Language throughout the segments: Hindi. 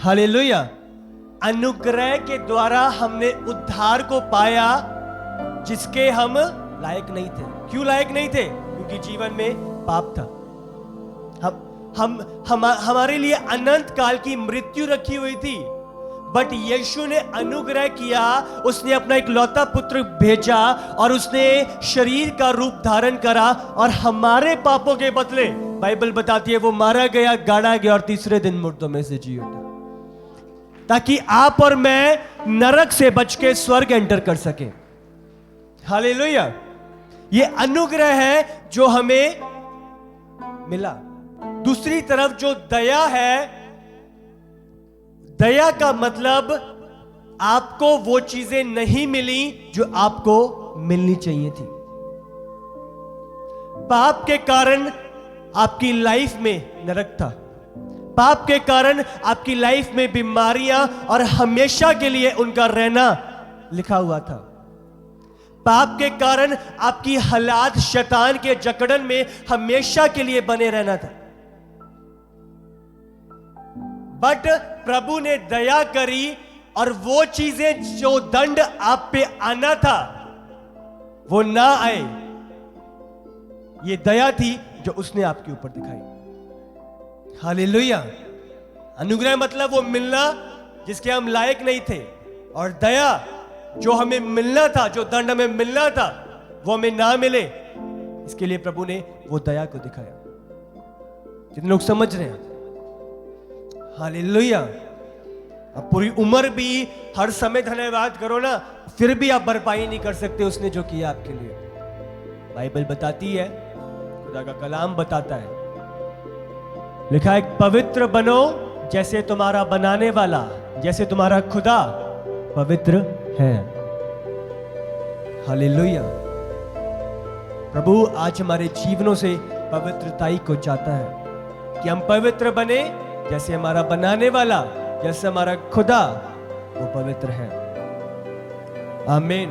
हालेलुया। अनुग्रह के द्वारा हमने उद्धार को पाया जिसके हम लायक नहीं थे। क्यों लायक नहीं थे? क्योंकि जीवन में पाप था। हमारे लिए अनंत काल की मृत्यु रखी हुई थी, बट यीशु ने अनुग्रह किया। उसने अपना एक लौता पुत्र भेजा और उसने शरीर का रूप धारण करा और हमारे पापों के बदले, बाइबल बताती है, वो मारा गया, गाड़ा गया और तीसरे दिन मुर्दों में से जी उठा, ताकि आप और मैं नरक से बच के स्वर्ग एंटर कर सके। हालेलुया। ये अनुग्रह है जो हमें मिला। दूसरी तरफ जो दया है, दया का मतलब आपको वो चीजें नहीं मिली जो आपको मिलनी चाहिए थी। पाप के कारण आपकी लाइफ में नरक था। पाप के कारण आपकी लाइफ में बीमारियां और हमेशा के लिए उनका रहना लिखा हुआ था। पाप के कारण आपकी हालात शैतान के जकड़न में हमेशा के लिए बने रहना था। बट प्रभु ने दया करी और वो चीजें जो दंड आप पे आना था वो ना आए। ये दया थी जो उसने आपके ऊपर दिखाई। हालेलुया। अनुग्रह मतलब वो मिलना जिसके हम लायक नहीं थे, और दया जो हमें मिलना था, जो दंड हमें मिलना था वो हमें ना मिले, इसके लिए प्रभु ने वो दया को दिखाया। जितने लोग समझ रहे हैं? हालेलुया। अब पूरी उम्र भी हर समय धन्यवाद करो ना, फिर भी आप भरपाई नहीं कर सकते उसने जो किया आपके लिए। बाइबल बताती है, खुदा का कलाम बताता है, लिखा है, पवित्र बनो जैसे तुम्हारा बनाने वाला, जैसे तुम्हारा खुदा पवित्र है। हालेलुया। प्रभु आज हमारे जीवनों से पवित्रताई को चाहता है कि हम पवित्र बने जैसे हमारा बनाने वाला, जैसे हमारा खुदा वो पवित्र है। आमीन।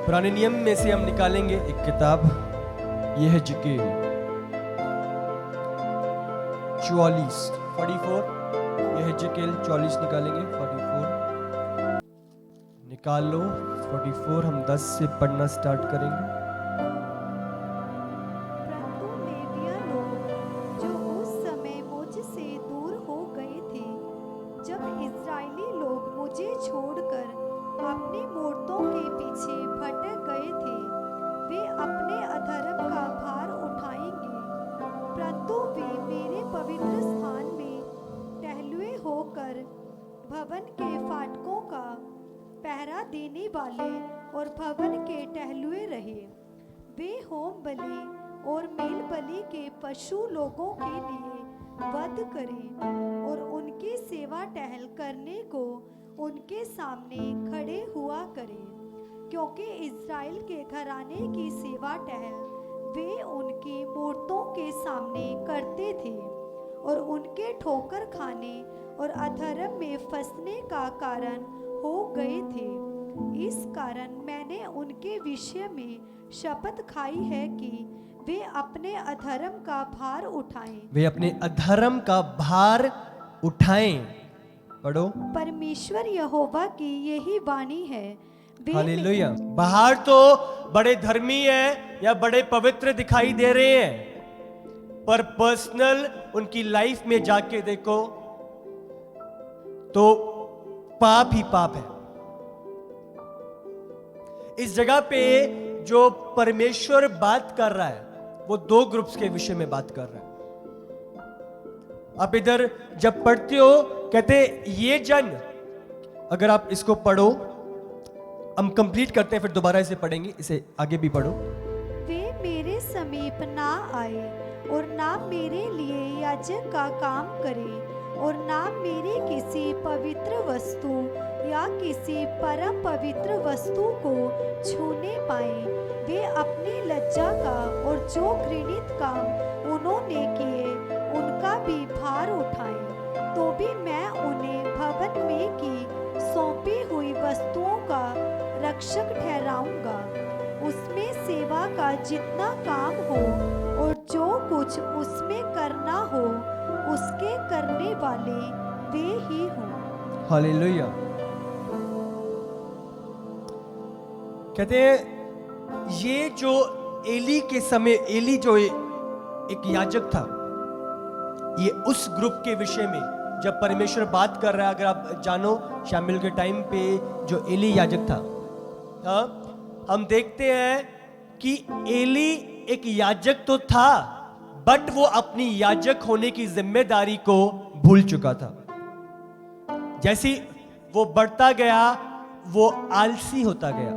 पुराने नियम में से हम निकालेंगे एक किताब, यह है यहेजकेल 44, यहेजकेल 44 निकालेंगे। 44 निकाल लो। 44 हम 10 से पढ़ना स्टार्ट करेंगे। भवन के फाटकों का पहरा देने वाले और भवन के टहलुए रहे। वे होम बलि और मेल बलि के पशु लोगों के लिए वध करें और उनकी सेवा टहल करने को उनके सामने खड़े हुआ करें, क्योंकि इज़राइल के घराने की सेवा टहल वे उनकी मूर्तों के सामने करते थे और उनके ठोकर खाने और अधर्म में फंसने का कारण हो गए थे। इस कारण मैंने उनके विषय में शपथ खाई है कि वे अपने अधर्म का भार उठाएं। वे अपने अधर्म का भार उठाएं। पढ़ो। परमेश्वर यहोवा की यही वाणी है। हालेलुया। बाहर तो बड़े धर्मी हैं या बड़े पवित्र दिखाई दे रहे हैं, पर पर्सनल उनकी लाइफ में जाके देखो तो पाप ही पाप है। इस जगह पे जो परमेश्वर बात कर रहा है वो दो ग्रुप्स के विषय में बात कर रहा है। आप इधर जब पढ़ते हो, कहते ये जन, अगर आप इसको पढ़ो, हम कंप्लीट करते हैं फिर दोबारा इसे पढ़ेंगे, इसे आगे भी पढ़ो। वे मेरे समीप ना आए और ना मेरे लिए याजक का काम करे और ना मेरी किसी पवित्र वस्तु या किसी परम पवित्र वस्तु को छूने पाए। वे अपनी लज्जा का और जो घृणित काम उन्होंने किए उनका भी भार उठाएं, तो भी मैं उन्हें भवन में की सौंपी हुई वस्तुओं का रक्षक ठहराऊंगा। उसमें सेवा का जितना काम हो और जो कुछ उसमें करना हो उसके करने वाले वे ही हों। हालेलुया। कहते हैं ये जो एली के समय, एली जो एक याजक था, ये उस ग्रुप के विषय में जब परमेश्वर बात कर रहा है, अगर आप जानो शामिल के टाइम पे जो एली याजक था, हाँ, हम देखते हैं कि एली एक याजक तो था, बट वो अपनी याजक होने की जिम्मेदारी को भूल चुका था। जैसी वो बढ़ता गया वो आलसी होता गया,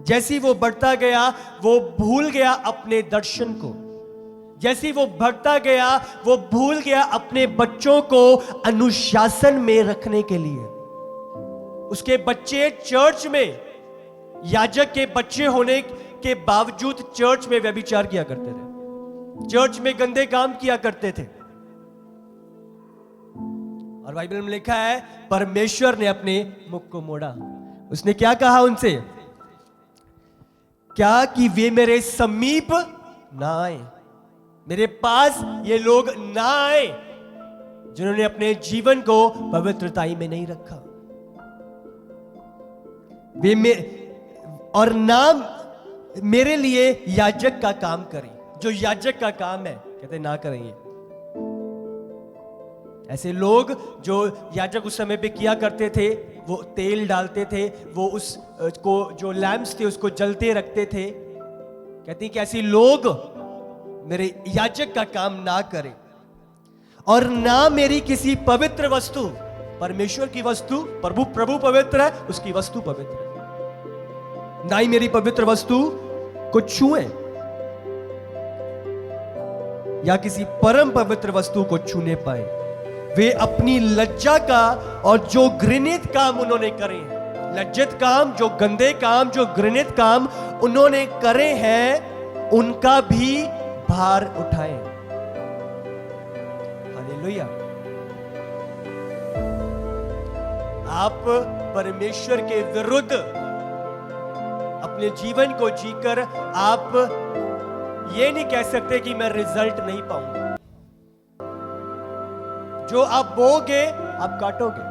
जैसी वो बढ़ता गया वो भूल गया अपने दर्शन को, जैसी वो बढ़ता गया वो भूल गया अपने बच्चों को अनुशासन में रखने के लिए। उसके बच्चे चर्च में, याजक के बच्चे होने के बावजूद चर्च में व्यभिचार किया करते थे, चर्च में गंदे काम किया करते थे। और बाइबल में लिखा है परमेश्वर ने अपने मुख को मोड़ा। उसने क्या कहा उनसे? क्या कि वे मेरे समीप ना आए, मेरे पास ये लोग ना आए जिन्होंने अपने जीवन को पवित्रताई में नहीं रखा। वे और नाम मेरे लिए याजक का काम करें, जो याजक का काम है, कहते ना करेंगे। ऐसे लोग जो याजक उस समय पे किया करते थे, वो तेल डालते थे, वो उसको जो लैम्प्स थे उसको जलते रखते थे। कहते हैं कि ऐसे लोग मेरे याजक का काम ना करें, और ना मेरी किसी पवित्र वस्तु, परमेश्वर की वस्तु, प्रभु पवित्र है, उसकी वस्तु पवित्र है, ना ही मेरी पवित्र वस्तु को छुए या किसी परम पवित्र वस्तु को छूने पाए। वे अपनी लज्जा का और जो घृणित काम उन्होंने करे हैं, लज्जित काम, जो गंदे काम, जो घृणित काम उन्होंने करे हैं, उनका भी भार उठाएं। हालेलुया। आप परमेश्वर के विरुद्ध अपने जीवन को जीकर आप ये नहीं कह सकते कि मैं रिजल्ट नहीं पाऊंगा। जो आप बोगे आप काटोगे।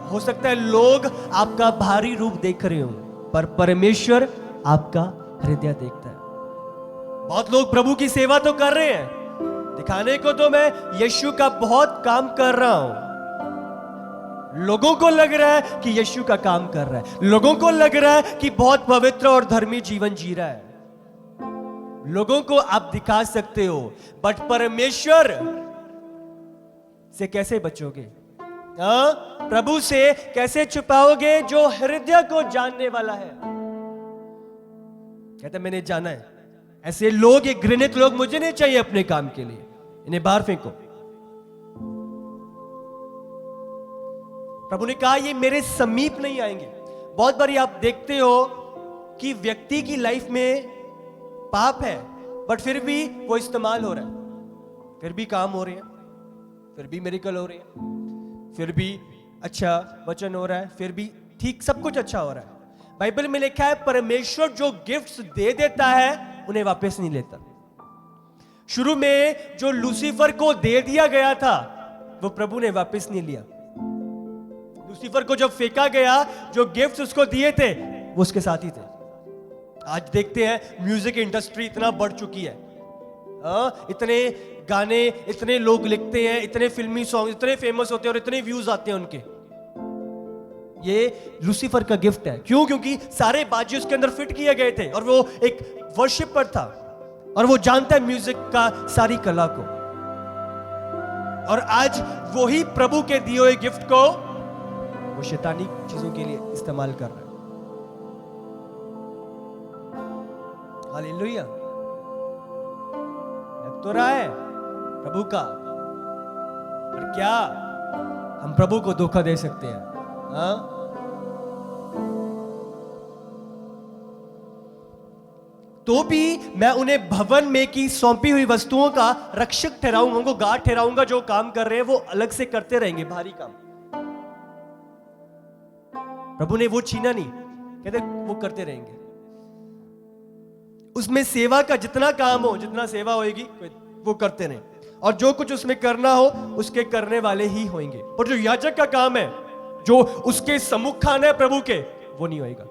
हो सकता है लोग आपका भारी रूप देख रहे हो, पर परमेश्वर आपका हृदय देखता है। बहुत लोग प्रभु की सेवा तो कर रहे हैं, दिखाने को तो मैं यीशु का बहुत काम कर रहा हूं, लोगों को लग रहा है कि यीशु का काम कर रहा है, लोगों को लग रहा है कि बहुत पवित्र और धर्मी जीवन जी रहा है, लोगों को आप दिखा सकते हो, बट परमेश्वर से कैसे बचोगे? प्रभु से कैसे छुपाओगे जो हृदय को जानने वाला है? कहते मैंने जाना है ऐसे लोग, ये घृणित लोग मुझे नहीं चाहिए अपने काम के लिए, इन्हें बाहर फेंको। प्रभु ने कहा ये मेरे समीप नहीं आएंगे। बहुत बारी आप देखते हो कि व्यक्ति की लाइफ में पाप है, बट फिर भी वो इस्तेमाल हो रहा है, फिर भी काम हो रहे हैं, फिर भी मिरेकल हो रहे हैं, फिर भी अच्छा वचन हो रहा है, फिर भी ठीक सब कुछ अच्छा हो रहा है। बाइबल में लिखा है परमेश्वर जो गिफ्ट्स दे देता है उन्हें वापस नहीं लेता। शुरू में जो लूसीफर को दे दिया गया था वो प्रभु ने वापस नहीं लिया। लूसीफर को जब फेंका गया, जो गिफ्ट्स उसको दिए थे वो उसके साथ ही थे। आज देखते हैं म्यूजिक इंडस्ट्री इतना बढ़ चुकी है, इतने गाने, इतने लोग लिखते हैं, इतने फिल्मी सॉन्ग इतने फेमस होते हैं और इतने व्यूज आते हैं उनके। ये लूसीफर का गिफ्ट है। क्यों? क्योंकि सारे बाजी उसके अंदर फिट किए गए थे और वो एक वर्शिपर था और वो जानता है म्यूजिक का सारी कला को। और आज वही प्रभु के दिए हुए गिफ्ट को वो शैतानी चीजों के लिए इस्तेमाल कर रहा है। हालेलुया। लग तो रहा है प्रभु का, पर क्या हम प्रभु को धोखा दे सकते हैं? हाँ? तो भी मैं उन्हें भवन में की सौंपी हुई वस्तुओं का रक्षक ठहराऊंगा, उनको गार्ड ठहराऊंगा। जो काम कर रहे हैं वो अलग से करते रहेंगे, भारी काम। प्रभु ने वो छीना नहीं, कहते वो करते रहेंगे। उसमें सेवा का जितना काम हो, जितना सेवा होगी वो करते रहे। और जो कुछ उसमें करना हो उसके करने वाले ही होंगे। और जो याजक का काम है, जो उसके सम्मुख खाना है प्रभु के, वो नहीं होएगा।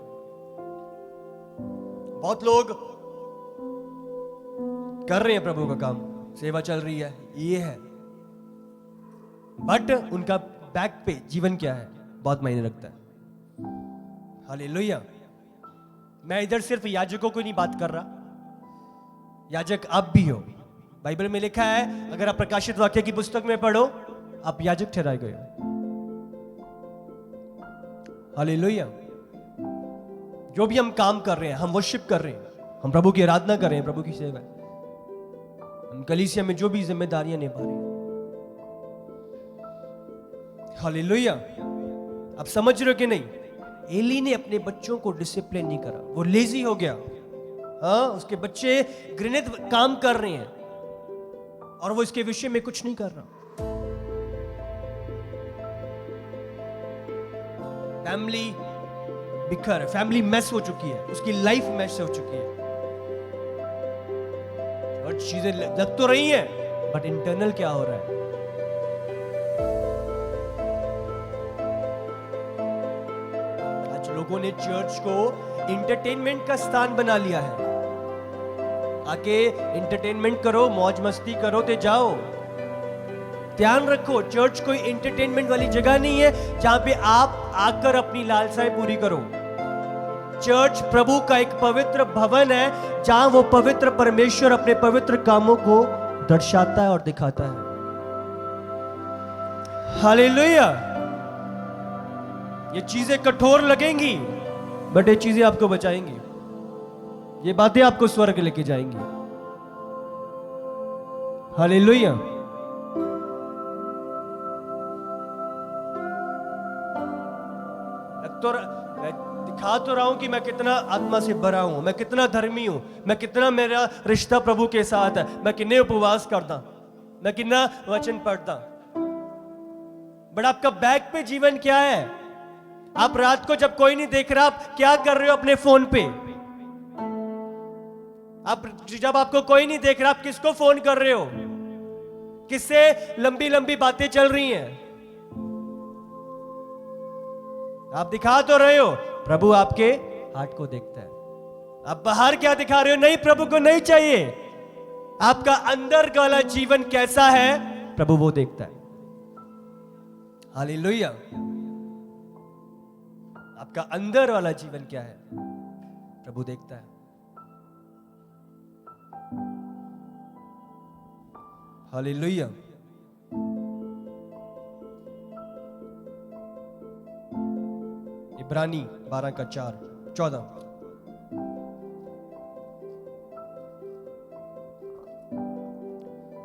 बहुत लोग कर रहे हैं प्रभु का काम, सेवा चल रही है, ये है, बट उनका बैक पे जीवन क्या है बहुत मायने रखता है। हालेलुया। मैं इधर सिर्फ याजकों को नहीं बात कर रहा, याजक आप भी हो। बाइबल में लिखा है, अगर आप प्रकाशित वाक्य की पुस्तक में पढ़ो, आप याजक ठहराए गए हो। हालेलुया। जो भी हम काम कर रहे हैं, हम वर्शिप कर रहे हैं, हम प्रभु की आराधना कर रहे हैं, प्रभु की सेवा, हम कलीसिया में जो भी जिम्मेदारियां निभा रहे हैं। हालेलुया। आप समझ रहे हो कि नहीं? एली ने अपने बच्चों को डिसिप्लिन नहीं करा, वो लेजी हो गया। हाँ, उसके बच्चे घृणित काम कर रहे हैं और वो इसके विषय में कुछ नहीं कर रहा। फैमिली बिखर, फैमिली मैस हो चुकी है, उसकी लाइफ मैस हो चुकी है, और चीजें लग तो रही हैं, बट इंटरनल क्या हो रहा है? आज लोगों ने चर्च को एंटरटेनमेंट का स्थान बना लिया है। आके एंटरटेनमेंट करो, मौज मस्ती करो, ते जाओ। ध्यान रखो, चर्च कोई एंटरटेनमेंट वाली जगह नहीं है जहां पे आप आकर अपनी लालसाएं पूरी करो। चर्च प्रभु का एक पवित्र भवन है जहां वो पवित्र परमेश्वर अपने पवित्र कामों को दर्शाता है और दिखाता है। हालेलुया। ये चीजें कठोर लगेंगी, बट ये चीजें आपको बचाएंगी, ये बातें आपको स्वर्ग लेके जाएंगी। हालेलुया। तो मैं दिखा तो रहा हूं कि मैं कितना आत्मा से भरा हूं, मैं कितना धर्मी हूं, मैं कितना मेरा रिश्ता प्रभु के साथ है, मैं कितने उपवास करता, मैं कितना वचन पढ़ता, बट आपका बैक पे जीवन क्या है? आप रात को जब कोई नहीं देख रहा, आप क्या कर रहे हो अपने फोन पे? आप जब आपको कोई नहीं देख रहा, आप किसको फोन कर रहे हो? किससे लंबी लंबी बातें चल रही हैं? आप दिखा तो रहे हो, प्रभु आपके हार्ट को देखता है। आप बाहर क्या दिखा रहे हो? नहीं, प्रभु को नहीं चाहिए। आपका अंदर का वाला जीवन कैसा है, प्रभु वो देखता है। हालेलुया। आपका अंदर वाला जीवन क्या है, प्रभु देखता है। हालेलुया। इब्रानी 12:14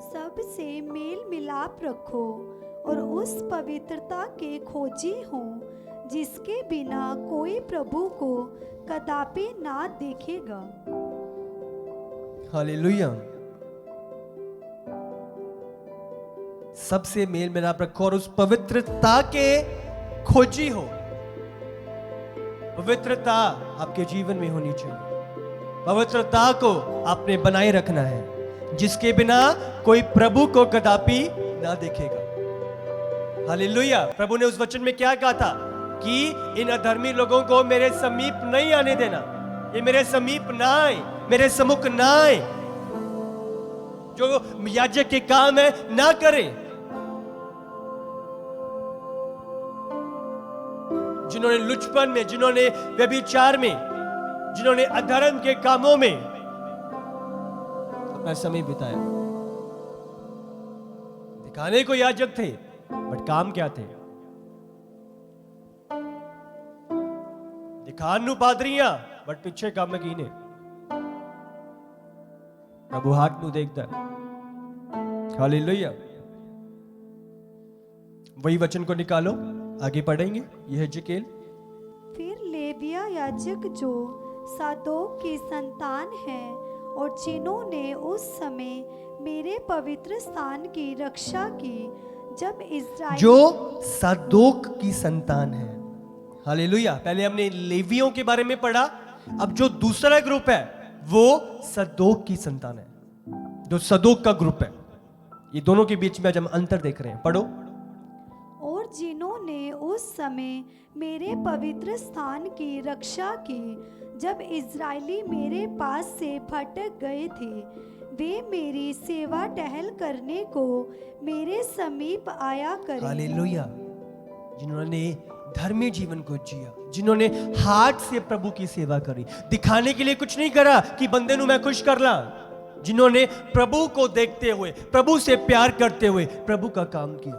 सबसे मेल मिलाप रखो और उस पवित्रता के खोजी हो जिसके बिना कोई प्रभु को कदापि ना देखेगा। हालेलुया। सबसे मेल मिलाप रखो और उस पवित्रता के खोजी हो। पवित्रता आपके जीवन में होनी चाहिए। पवित्रता को आपने बनाए रखना है, जिसके बिना कोई प्रभु को कदापि ना देखेगा। हालेलुया। प्रभु ने उस वचन में क्या कहा था कि इन अधर्मी लोगों को मेरे समीप नहीं आने देना, ये मेरे समीप ना आए, मेरे सम्मुख ना आए, जो याजक के काम है ना करें। जिन्होंने लुचपन में, जिन्होंने व्यभिचार में, जिन्होंने अधर्म के कामों में अपना समय बिताया। दिखाने को याजक थे, बट काम क्या थे? दिखान नू पादरियां, बट पीछे काम में कीने। प्रभु हाथ नू देखता है। हालेलुया। वही वचन को निकालो, आगे पढ़ेंगे। यह यहेजकेल। फिर लेविया याजक जो सादोक की संतान है और जिन्होंने उस समय मेरे पवित्र स्थान की रक्षा की, जब इस्राएल जो सादोक की संतान है। हालेलुया। पहले हमने लेवियों के बारे में पढ़ा, अब जो दूसरा ग्रुप है वो सदोक की संतान है, जो सदोक का ग्रुप है। ये दोनों के बीच में आज हम अंतर देख रहे हैं। पढ़ो। और जिन्होंने उस समय मेरे पवित्र स्थान की रक्षा की, जब इज़राइली मेरे पास से भटक गए थे, वे मेरी सेवा टहल करने को मेरे समीप आया करें। हालेलुया। जिन्होंने धर्मी जीवन को जिया, जिन्होंने हार्ट से प्रभु की सेवा करी, दिखाने के लिए कुछ नहीं करा कि बंदे नु मैं खुश कर ला, जिन्होंने प्रभु को देखते हुए, प्रभु से प्यार करते हुए प्रभु का काम किया।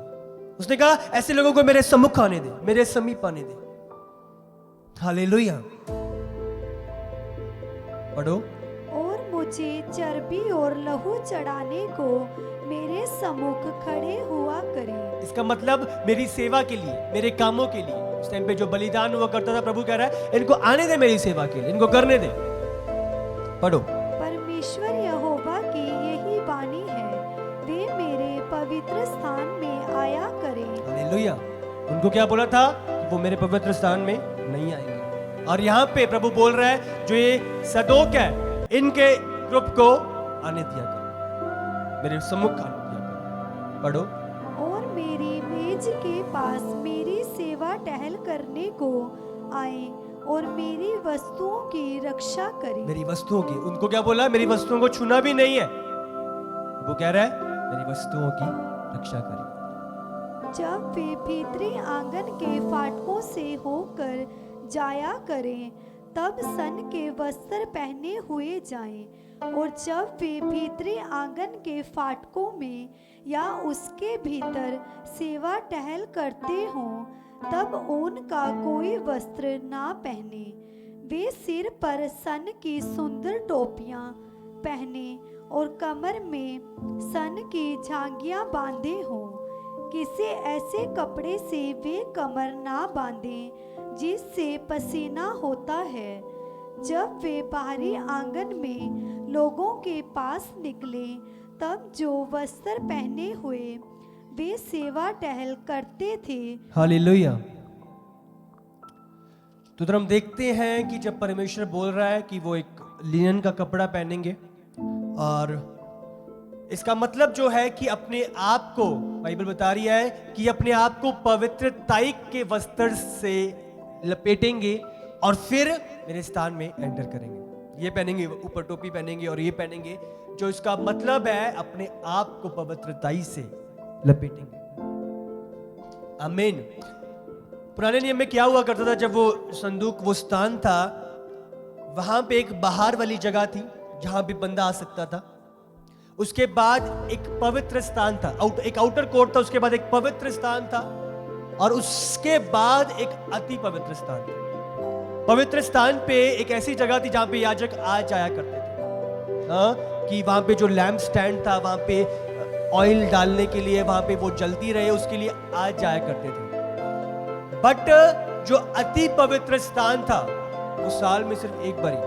उसने कहा ऐसे लोगों को मेरे सम्मुख आने दे, मेरे समीप आने दे। हालेलुया। पढ़ो। और मुझे चर्बी और लहू चढ़ाने को मेरे सम्मुख खड़े हुआ करें। इसका मतलब मेरी सेवा के लिए, मेरे कामों के लिए। उस टाइम पे जो बलिदान हुआ करता था, प्रभु कह रहा है इनको आने दे मेरी सेवा के लिए, इनको करने दे। पढ़ो। परमेश्वर यहोवा की यही वाणी है, वे मेरे पवित्र स्थान में आया करें। हालेलुया। उनको क्या बोला था कि वो मेरे पवित्र स्थान में नहीं आएंगे। और यहाँ पे प्रभु बोल रहा है जो ये सदोक है, इनके ग्रुप को आने दिया करो, मेरे सम्मुख आने दिया करो। पढ़ो। और मेरी मेज के पास मेरी सेवा टहल करने को आए और मेरी वस्तुओं की रक्षा करें। मेरी वस्तुओं की, उनको क्या बोला? मेरी वस्तुओं को छूना भी नहीं है। वो कह रहा है मेरी वस्तुओं की रक्षा करें। जब वे भीतरी आंगन के फाटकों से होकर जाया करें, तब सन के वस्त्र पहने हुए जाएं। और जब वे भीतरी आंगन के फाटकों में या उसके भीतर सेवा टहल करते हों, तब ऊन का कोई वस्त्र ना पहने। वे सिर पर सन की सुंदर टोपियां पहने और कमर में सन की झांगियां बांधे हों। किसी ऐसे कपड़े से वे कमर ना बांधें जिससे पसीना होता है। जब वे बाहरी आंगन में लोगों के पास निकले, तब जो वस्त्र पहने हुए वे सेवा टहल करते थे। हालेलुया। तो उधर हम देखते हैं कि जब परमेश्वर बोल रहा है कि वो एक लिनन का कपड़ा पहनेंगे, और इसका मतलब जो है कि अपने आप को, बाइबल बता रही है कि अपने आप को पवित्रताई के वस्त्र से लपेटेंगे और फिर मेरे स्थान में एंटर करेंगे। ये पहनेंगे, ऊपर टोपी पहनेंगे और ये पहनेंगे, जो इसका मतलब है अपने आप को पवित्रताई से लपेटेंगे। आमीन। पुराने नियम में क्या हुआ करता था? जब वो संदूक, वो स्थान था, वहां पे एक बाहर वाली जगह थी जहां भी बंदा आ सकता था। उसके बाद एक पवित्र स्थान था, एक आउटर कोर्ट था, उसके बाद एक पवित्र स्थान था, और उसके बाद एक अति पवित्र स्थान था। पवित्र स्थान पे एक ऐसी जगह थी जहां पे याजक आ जाया करते थे। हाँ, कि वहां पे जो लैंप स्टैंड था, वहां पे ऑयल डालने के लिए, वहां पे वो जलती रहे उसके लिए आ जाया करते थे। बट जो अति पवित्र स्थान था वो साल में सिर्फ एक बार ही,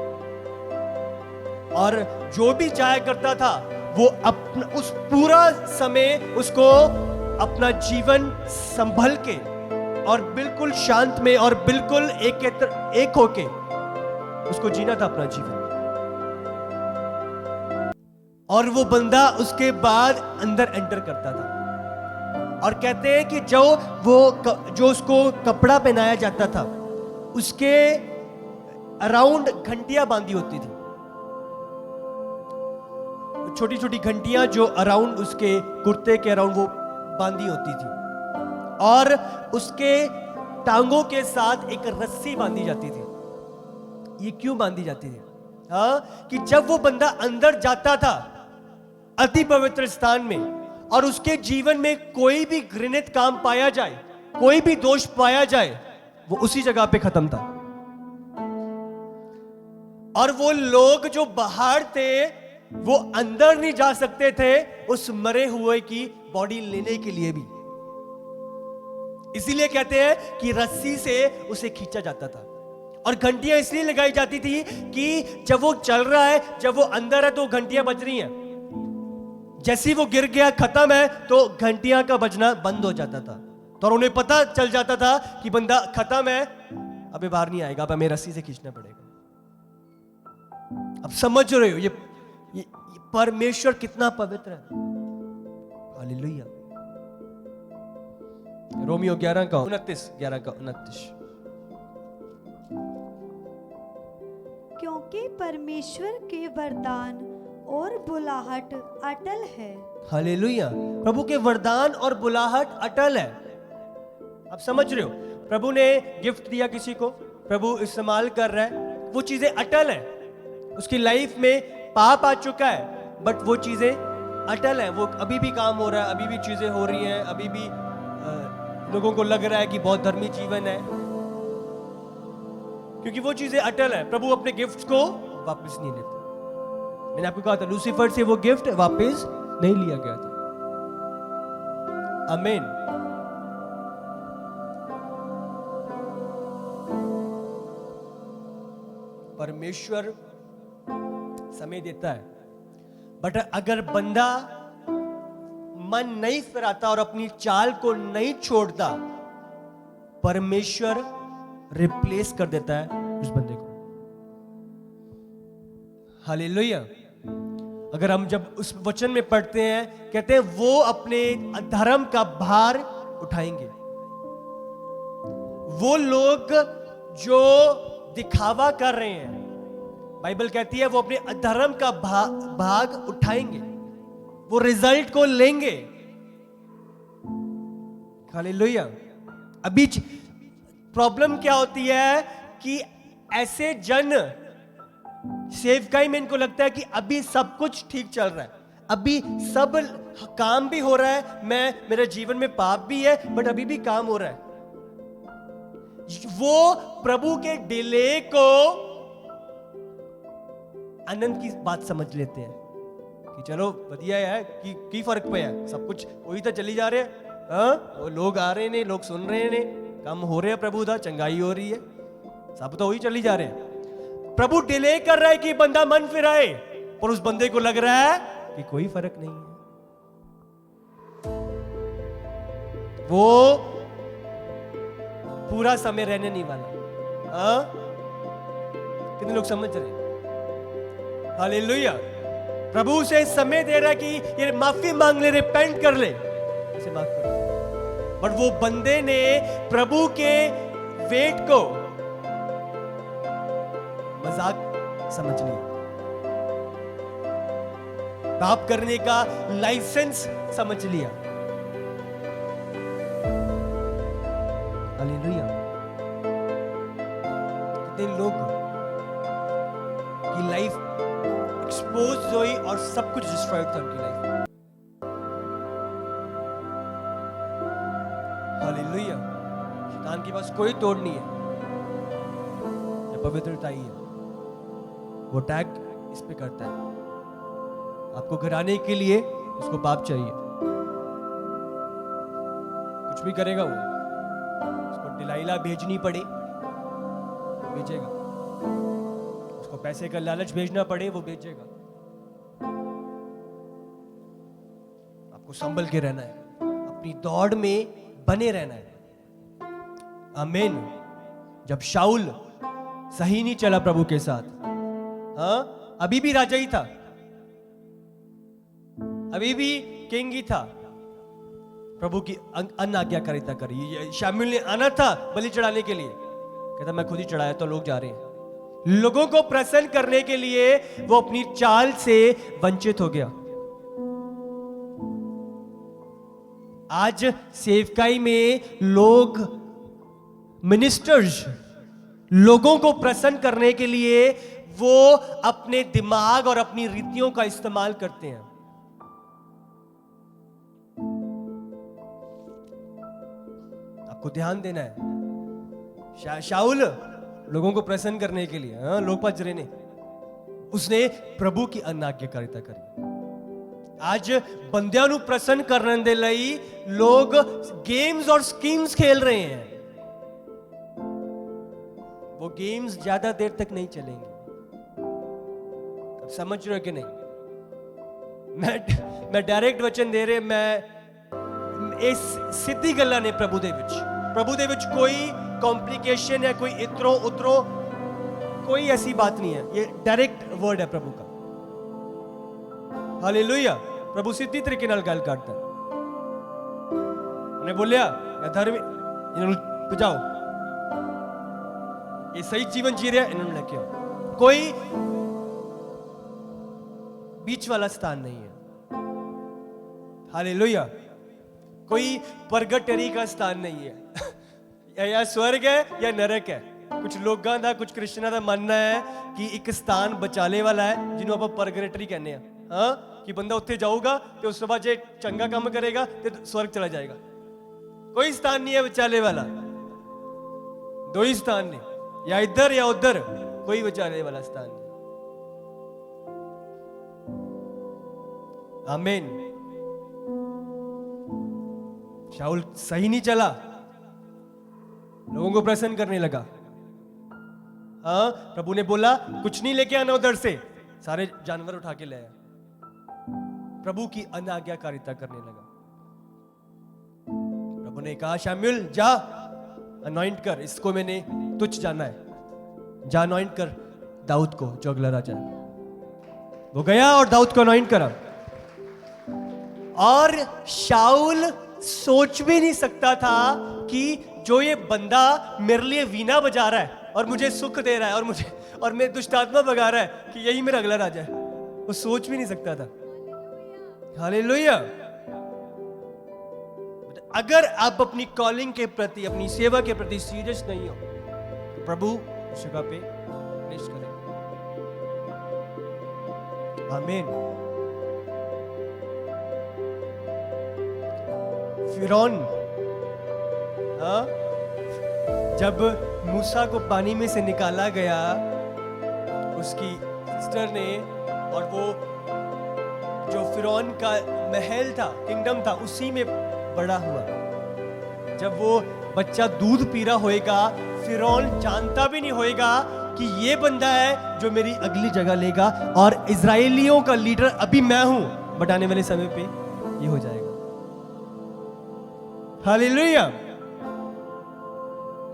और जो भी जाया करता था वो अपना उस पूरा समय उसको अपना जीवन संभल के और बिल्कुल शांत में और बिल्कुल एक होके उसको जीना था अपना जीवन। और वो बंदा उसके बाद अंदर एंटर करता था, और कहते हैं कि जो उसको कपड़ा पहनाया जाता था उसके अराउंड घंटियां बांधी होती थी, छोटी छोटी घंटियां जो अराउंड उसके कुर्ते के अराउंड वो बांधी होती थी, और उसके टांगों के साथ एक रस्सी बांधी जाती थी। ये क्यों बांधी जाती थी? हाँ, कि जब वो बंदा अंदर जाता था अति पवित्र स्थान में, और उसके जीवन में कोई भी घृणित काम पाया जाए, कोई भी दोष पाया जाए, वो उसी जगह पे खत्म था। और वो लोग जो बाहर थे वो अंदर नहीं जा सकते थे उस मरे हुए की बॉडी लेने के लिए भी। इसीलिए कहते हैं कि रस्सी से उसे खींचा जाता था, और घंटियां इसलिए लगाई जाती थी कि जब वो चल रहा है, जब वो अंदर है तो घंटियां बज रही हैं, जैसे वो गिर गया, खत्म है, तो घंटियां का बजना बंद हो जाता था। तो उन्हें पता चल जाता था कि बंदा खत्म है, अबे बाहर नहीं आएगा, अब हमें रस्सी से खींचना पड़ेगा। अब समझ रहे हो ये परमेश्वर कितना पवित्र है। हालेलुया। रोमियो 11:29। क्योंकि परमेश्वर के वरदान और बुलाहट अटल है। हालेलुया। प्रभु के वरदान और बुलाहट अटल है। आप समझ रहे हो, प्रभु ने गिफ्ट दिया किसी को, प्रभु इस्तेमाल कर रहा है, वो चीजें अटल है। उसकी लाइफ में पाप आ चुका है बट वो चीजें अटल है, वो अभी भी काम हो रहा है, अभी भी चीजें हो रही हैं, अभी भी लोगों को लग रहा है कि बहुत धर्मी जीवन है, क्योंकि वो चीजें अटल है। प्रभु अपने गिफ्ट को वापस नहीं लेते। मैंने आपको कहा था लूसीफर से वो गिफ्ट वापस नहीं लिया गया था। आमीन। परमेश्वर समय देता है बट अगर बंदा मन नहीं फिराता और अपनी चाल को नहीं छोड़ता, परमेश्वर रिप्लेस कर देता है उस बंदे को। हालेलुया। अगर हम जब उस वचन में पढ़ते हैं, कहते हैं वो अपने अधर्म का भार उठाएंगे। वो लोग जो दिखावा कर रहे हैं, बाइबल कहती है वो अपने अधर्म का भाग उठाएंगे, वो रिजल्ट को लेंगे। हालेलुया। अभी प्रॉब्लम क्या होती है कि ऐसे जन सेवकाई में इनको लगता है कि अभी सब कुछ ठीक चल रहा है, अभी सब काम भी हो रहा है, मेरे जीवन में पाप भी है बट अभी भी काम हो रहा है। वो प्रभु के डिले को आनंद की बात समझ लेते हैं कि चलो बढ़िया है की फर्क पे है, सब कुछ वही तो चली जा रहे हैं। वो लोग आ रहे ने, लोग सुन रहे ने, काम हो रहे हैं, प्रभु दा चंगाई हो रही है, सब तो वही चली जा रहे हैं। प्रभु डिले कर रहा है कि बंदा मन फिराए, पर उस बंदे को लग रहा है कि कोई फर्क नहीं है। वो पूरा समय रहने नहीं वाला। कितने लोग समझ रहे हैं? हालेलुया। प्रभु उसे समय दे रहा है कि ये माफी मांग ले, रिपेंट कर ले, इसे माफ कर। बट वो बंदे ने प्रभु के वेट को मजाक समझ लिया, पाप करने का लाइसेंस समझ लिया। हालेलुया। कितने लोग की लाइफ एक्सपोज हुई और सब कुछ डिस्ट्रॉय था उनकी लाइफ। हालेलुया। शैतान के पास कोई तोड़ नहीं है, पवित्रता ही है। वो अटैक इस पे करता है, आपको गिराने के लिए उसको पाप चाहिए, कुछ भी करेगा वो। उसको डिलाइला भेजनी पड़े भेजेगा, उसको पैसे का लालच भेजना पड़े वो भेजेगा। आपको संभल के रहना है, अपनी दौड़ में बने रहना है। आमीन। जब शाऊल सही नहीं चला प्रभु के साथ, अभी भी राजा ही था, अभी भी किंग ही था, प्रभु की अनाज्ञाकारिता करी। शामुएल ने आना था बलि चढ़ाने के लिए, कहता मैं खुद ही चढ़ाया तो लोग जा रहे हैं। लोगों को प्रसन्न करने के लिए वो अपनी चाल से वंचित हो गया। आज सेवकाई में लोग, मिनिस्टर्स, लोगों को प्रसन्न करने के लिए वो अपने दिमाग और अपनी रीतियों का इस्तेमाल करते हैं। आपको ध्यान देना है। शाऊल लोगों को प्रसन्न करने के लिए, लोग पजरे ने, उसने प्रभु की अनाज्ञाकारिता करी। आज बंदियां नू प्रसन्न करने दे लई लोग गेम्स और स्कीम्स खेल रहे हैं। वो गेम्स ज्यादा देर तक नहीं चलेंगे। अब समझ रहे हो कि नहीं? मैं डायरेक्ट वचन दे रहे, मैं इस सिद्धि गल्ला ने प्रभु दे विच कोई कॉम्प्लिकेशन है, कोई इतरो उतरो, कोई ऐसी बात नहीं है। ये डायरेक्ट वर्ड है प्रभु का। हालेलुया। प्रभु सिद्धि तरीके नाल गल करता है। उन्हें बोलिया या धर्म इन्होंने बजाओ, ये सही जीवन जी रहे, इन्होंने लेके आओ। कोई बीच वाला स्थान नहीं है। हालेलुया। कोई परगटरी का स्थान नहीं है। या स्वर्ग है या नरक है। कुछ लोगों का, कुछ क्रिश्चियनां का मानना है कि एक स्थान बचाने वाला है जिन्हों आप परगटरी कहने हैं। हाँ, कि बंदा उत्थे जाऊगा तो उस बाद जे चंगा काम करेगा तो स्वर्ग चला जाएगा। कोई स्थान नहीं है बचाने वाला, दो ही स्थान ने, या इधर या उधर, कोई बचाने वाला स्थान नहीं। आमीन। शाऊल सही नहीं चला, लोगों को प्रसन्न करने लगा। हाँ, प्रभु ने बोला कुछ नहीं लेके आना उधर से, सारे जानवर उठा के ले आया। प्रभु की अनाज्ञाकारिता करने लगा। प्रभु ने कहा शमूएल जा अनॉइंट कर, इसको मैंने तुझ जाना है, जा अनॉइंट कर दाऊद को जो अगला राजा है। वो गया और दाऊद को अनॉइंट करा। और शाऊल सोच भी नहीं सकता था कि जो ये बंदा मेरे लिए वीणा बजा रहा है और मुझे सुख दे रहा है और मैं दुष्ट आत्मा भगा रहा है कि यही मेरा अगला राजा है। वो सोच भी नहीं सकता था। हालेलुया। अगर आप अपनी कॉलिंग के प्रति, अपनी सेवा के प्रति सीरियस नहीं हो तो प्रभु उस जगह पे प्लेस करें। आमीन। फिरौन, हाँ, जब मूसा को पानी में से निकाला गया उसकी सिस्टर ने, और वो जो फिरौन का महल था, किंगडम था, उसी में बड़ा हुआ। जब वो बच्चा दूध पी रहा होएगा, फिरौन जानता भी नहीं होएगा कि ये बंदा है जो मेरी अगली जगह लेगा और इजराइलियों का लीडर अभी मैं हूं, बट आने वाले समय पे ये हो जाएगा। हालेलुया।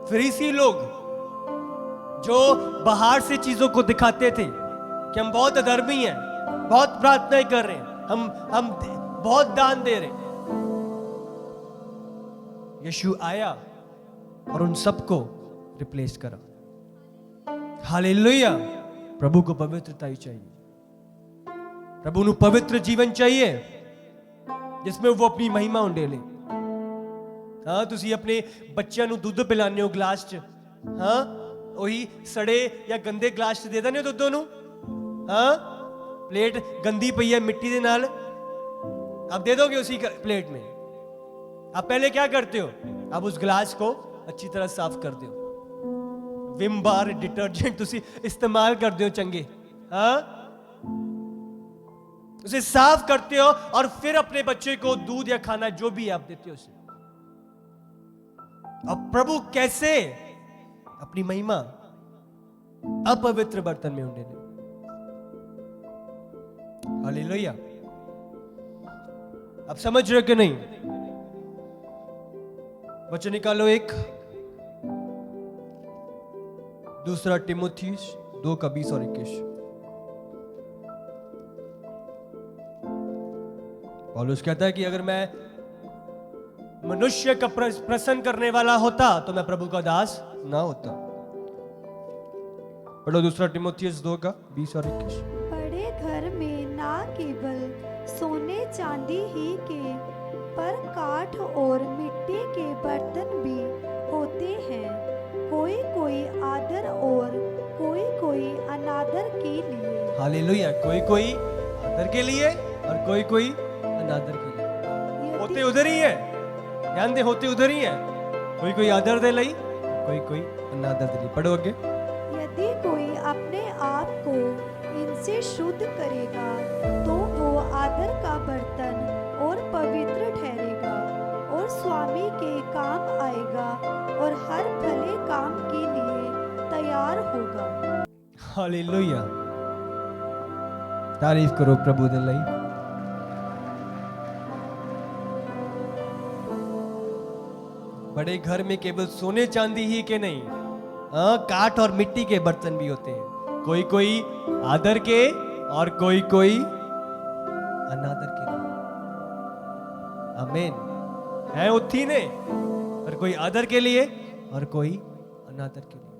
फरीसी लोग जो बाहर से चीजों को दिखाते थे कि हम बहुत अधर्मी हैं, बहुत प्रार्थनाएं कर रहे हैं, हम बहुत दान दे रहे हैं, यीशु आया और उन सबको रिप्लेस करा। हालेलुया। प्रभु को पवित्रता ही चाहिए। प्रभु ਨੂੰ पवित्र जीवन चाहिए जिसमें वो अपनी महिमा उंडेले। हाँ, तुसी अपने बच्चों ਨੂੰ ਦੁੱਧ ਪਿਲਾਉਂਦੇ ਹੋ ਗਲਾਸ 'ਚ, हाँ, वही सड़े या गंदे ग्लास 'ਚ ਦੇ ਦਿੰਦੇ ਹੋ ਦੁੱਧ ਨੂੰ। हाँ, प्लेट गंदी पई है मिट्टी के नाल, आप दे दोगे उसी प्लेट में। आप पहले क्या करते हो? आप उस ग्लास को अच्छी तरह साफ करते हो, विम बार डिटर्जेंट तुसी इस्तेमाल करते हो चंगे, हाँ, उसे साफ करते हो और फिर अपने बच्चे को दूध या खाना जो भी आप देते हो उसे। अब प्रभु कैसे अपनी महिमा अपवित्र बर्तन में उंडेले। हालेलुया। आप समझ रहे हो कि नहीं? वचन निकालो एक, दूसरा तिमुथियुस 2:20 और 21। पौलुस कहता है कि अगर मैं मनुष्य का प्रसन्न करने वाला होता तो मैं प्रभु का दास ना होता। पढ़ो दूसरा तिमुथियुस 2:20 और 21। बड़े घर में ना केवल सोने चांदी ही के, पर काठ और मिट्टी के बर्तन भी होते हैं, कोई कोई आदर और कोई कोई अनादर के लिए। हालेलुया। कोई कोई आदर के लिए और कोई कोई अनादर के लिए। होते उधर ही है, ध्यान दे, होते उधर ही है। कोई कोई आदर दे लई, कोई कोई अनादर दे लई। पढ़ो आगे। यदि कोई अपने आप को इनसे शुद्ध करेगा तो वो आदर का बर्तन और पवित्र ठहरेगा और स्वामी के काम आएगा और हर भले काम के लिए तैयार होगा। हालेलुया। तारीफ करो प्रभु दे लई। बड़े घर में केवल सोने चांदी ही के नहीं, हाँ, काठ और मिट्टी के बर्तन भी होते हैं, कोई कोई आदर के और कोई कोई अनादर के लिए। आमीन। है उत्थी ने, और कोई आदर के लिए और कोई अनादर के लिए।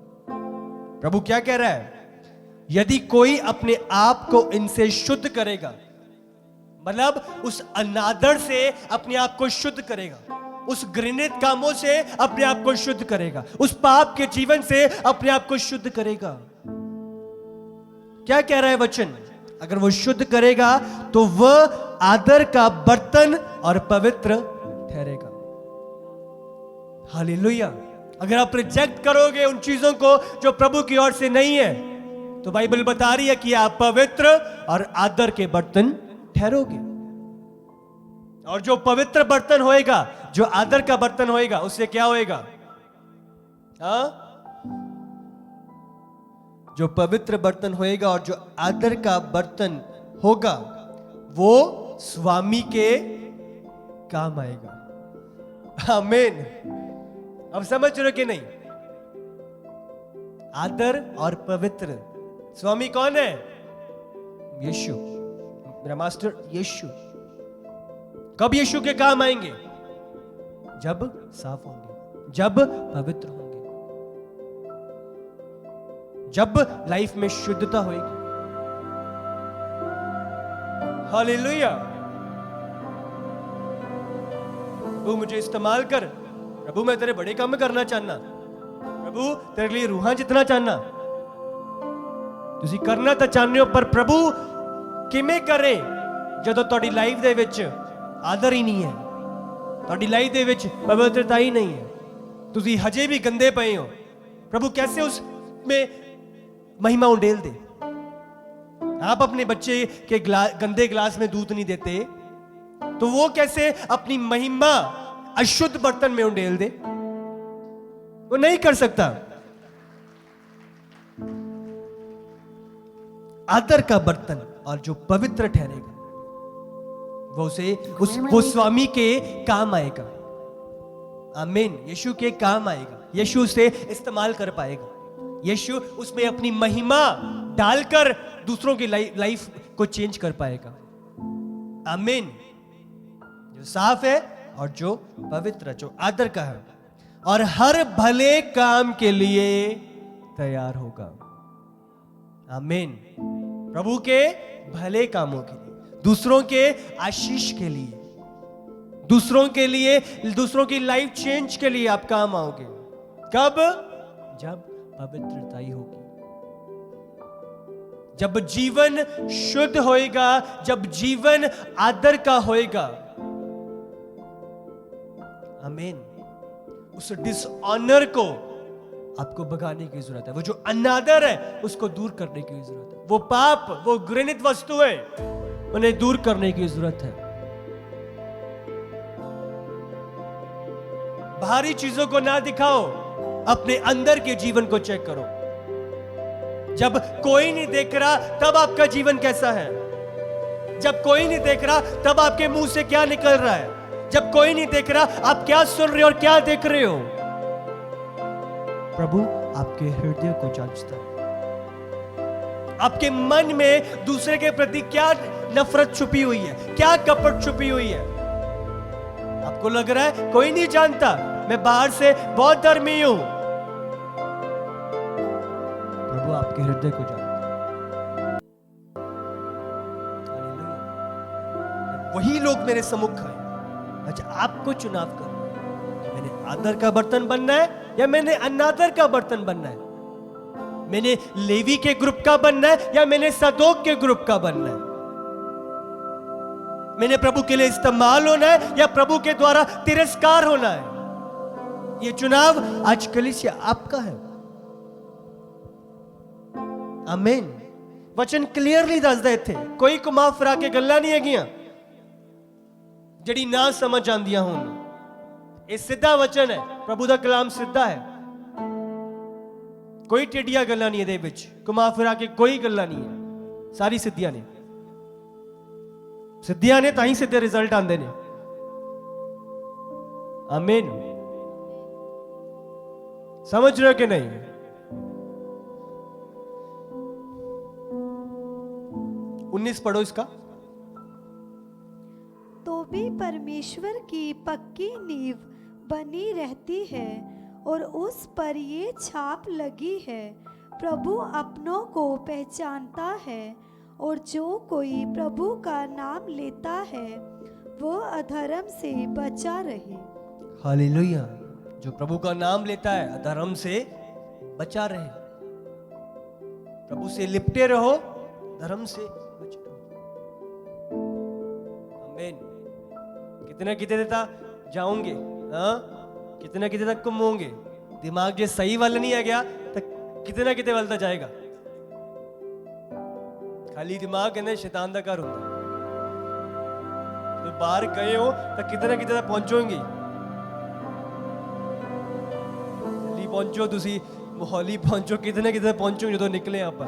प्रभु क्या कह रहा है? यदि कोई अपने आप को इनसे शुद्ध करेगा, मतलब उस अनादर से अपने आप को शुद्ध करेगा, उस घृणित कामों से अपने आप को शुद्ध करेगा, उस पाप के जीवन से अपने आप को शुद्ध करेगा। क्या कह रहा है वचन? अगर वो शुद्ध करेगा तो वह आदर का बर्तन और पवित्र ठहरेगा। हालेलुया। अगर आप रिजेक्ट करोगे उन चीजों को जो प्रभु की ओर से नहीं है, तो बाइबल बता रही है कि आप पवित्र और आदर के बर्तन ठहरोगे। और जो पवित्र बर्तन होएगा, जो आदर का बर्तन होएगा, उससे क्या होएगा? जो पवित्र बर्तन होएगा और जो आदर का बर्तन होगा, वो स्वामी के काम आएगा। आमीन। अब समझ रहे हो कि नहीं? आदर और पवित्र। स्वामी कौन है? यीशु, मेरा मास्टर यीशु। कब यीशु के काम आएंगे? जब साफ होंगे, जब पवित्र होंगे, जब लाइफ में शुद्धता होगी। हालेलुया। प्रभु मुझे इस्तेमाल कर, प्रभु मैं तेरे बड़े काम करना चाहना, प्रभु तेरे लिए रूहां जितना चाहना। ਤੁਸੀਂ करना ਤਾਂ ਚਾਹੁੰਦੇ ਹੋ, पर प्रभु ਕਿਵੇਂ ਕਰੇ ਜਦੋਂ ਤੁਹਾਡੀ ਲਾਈਫ ਦੇ ਵਿੱਚ ਆਦਰ ਹੀ ਨਹੀਂ ਹੈ, ਤੁਹਾਡੀ ਲਾਈਫ ਦੇ ਵਿੱਚ ਪਵਿੱਤਰਤਾ ਹੀ नहीं है, ਤੁਸੀਂ ਹਜੇ भी गंदे पए हो। प्रभु कैसे उसमें महिमा उंडेल दे? आप अपने बच्चे के गंदे गिलास में दूध नहीं देते, तो वो कैसे अपनी महिमा अशुद्ध बर्तन में उंडेल दे? वो नहीं कर सकता। आदर का बर्तन और जो पवित्र ठहरेगा, वो स्वामी के काम आएगा। आमीन। यीशु के काम आएगा, यीशु उसे इस्तेमाल कर पाएगा, यीशु उसमें अपनी महिमा डालकर दूसरों की लाइफ को चेंज कर पाएगा। आमीन। जो साफ है और जो पवित्र, जो आदर का है, और हर भले काम के लिए तैयार होगा। आमीन। प्रभु के भले कामों के लिए, दूसरों के आशीष के लिए, दूसरों के लिए, दूसरों की लाइफ चेंज के लिए आप काम आओगे। कब? जब पवित्रता ही होगी, जब जीवन शुद्ध होएगा, जब जीवन आदर का होएगा। आमीन। उस डिसऑनर को आपको भगाने की जरूरत है, वो जो अनादर है उसको दूर करने की जरूरत है, वो पाप, वो घृणित वस्तु है, उन्हें दूर करने की जरूरत है। बाहरी चीजों को ना दिखाओ, अपने अंदर के जीवन को चेक करो। जब कोई नहीं देख रहा तब आपका जीवन कैसा है? जब कोई नहीं देख रहा तब आपके मुंह से क्या निकल रहा है? जब कोई नहीं देख रहा आप क्या सुन रहे हो और क्या देख रहे हो? प्रभु आपके हृदय को जांचता है। आपके मन में दूसरे के प्रति क्या नफरत छुपी हुई है, क्या कपट छुपी हुई है? आपको लग रहा है कोई नहीं जानता, मैं बाहर से बहुत धर्मी हूं। प्रभु आपके हृदय को जानता है। वही लोग मेरे सम्मुख आए। अच्छा, आपको चुनाव करना है, मैंने आदर का बर्तन बनना है या मैंने अनादर का बर्तन बनना है? मैंने लेवी के ग्रुप का बनना है या मैंने सदोक के ग्रुप का बनना है? मैंने प्रभु के लिए इस्तेमाल होना है या प्रभु के द्वारा तिरस्कार होना है? यह चुनाव आज कलीसिया आपका है। आमीन। वचन क्लियरली दस दे थे, कोई घुमा फिरा के गल्लां नहीं हैगियां जड़ी ना समझ आंदियां होण। यह सीधा वचन है, प्रभु दा कलाम सीधा है, कोई टेढ़िया गल्लां नहीं ਇਹਦੇ ਵਿੱਚ, घुमा फिरा के कोई गल्लां नहीं है, सारी सिद्धियां ने। सिद्धियां ने ताही सीधे रिजल्ट आंदे ने। आमीन। समझ रहे हो कि नहीं? उन्नीस पढ़ो इसका। तो भी परमेश्वर की पक्की नींव बनी रहती है और उस पर ये छाप लगी है, प्रभु अपनों को पहचानता है और जो कोई प्रभु का नाम लेता है वो अधर्म से बचा रहे। हालेलुया। जो प्रभु का नाम लेता है अधर्म से बचा रहे। प्रभु से लिपटे रहो, धर्म से बचे रहो। आमीन। कितने तक जाओगे? हाँ, कितने तक गुम होंगे? दिमाग जो सही वाला नहीं आ गया तो कितने वाल तक जाएगा। खाली दिमाग कहने शैतान का घर होता। तो बाहर गए हो तो कितने तक पहुंचोगे। दिल्ली पहुंचो, तुसी मोहाली पहुंचो, कितने पहुंचोगे जो निकले आप।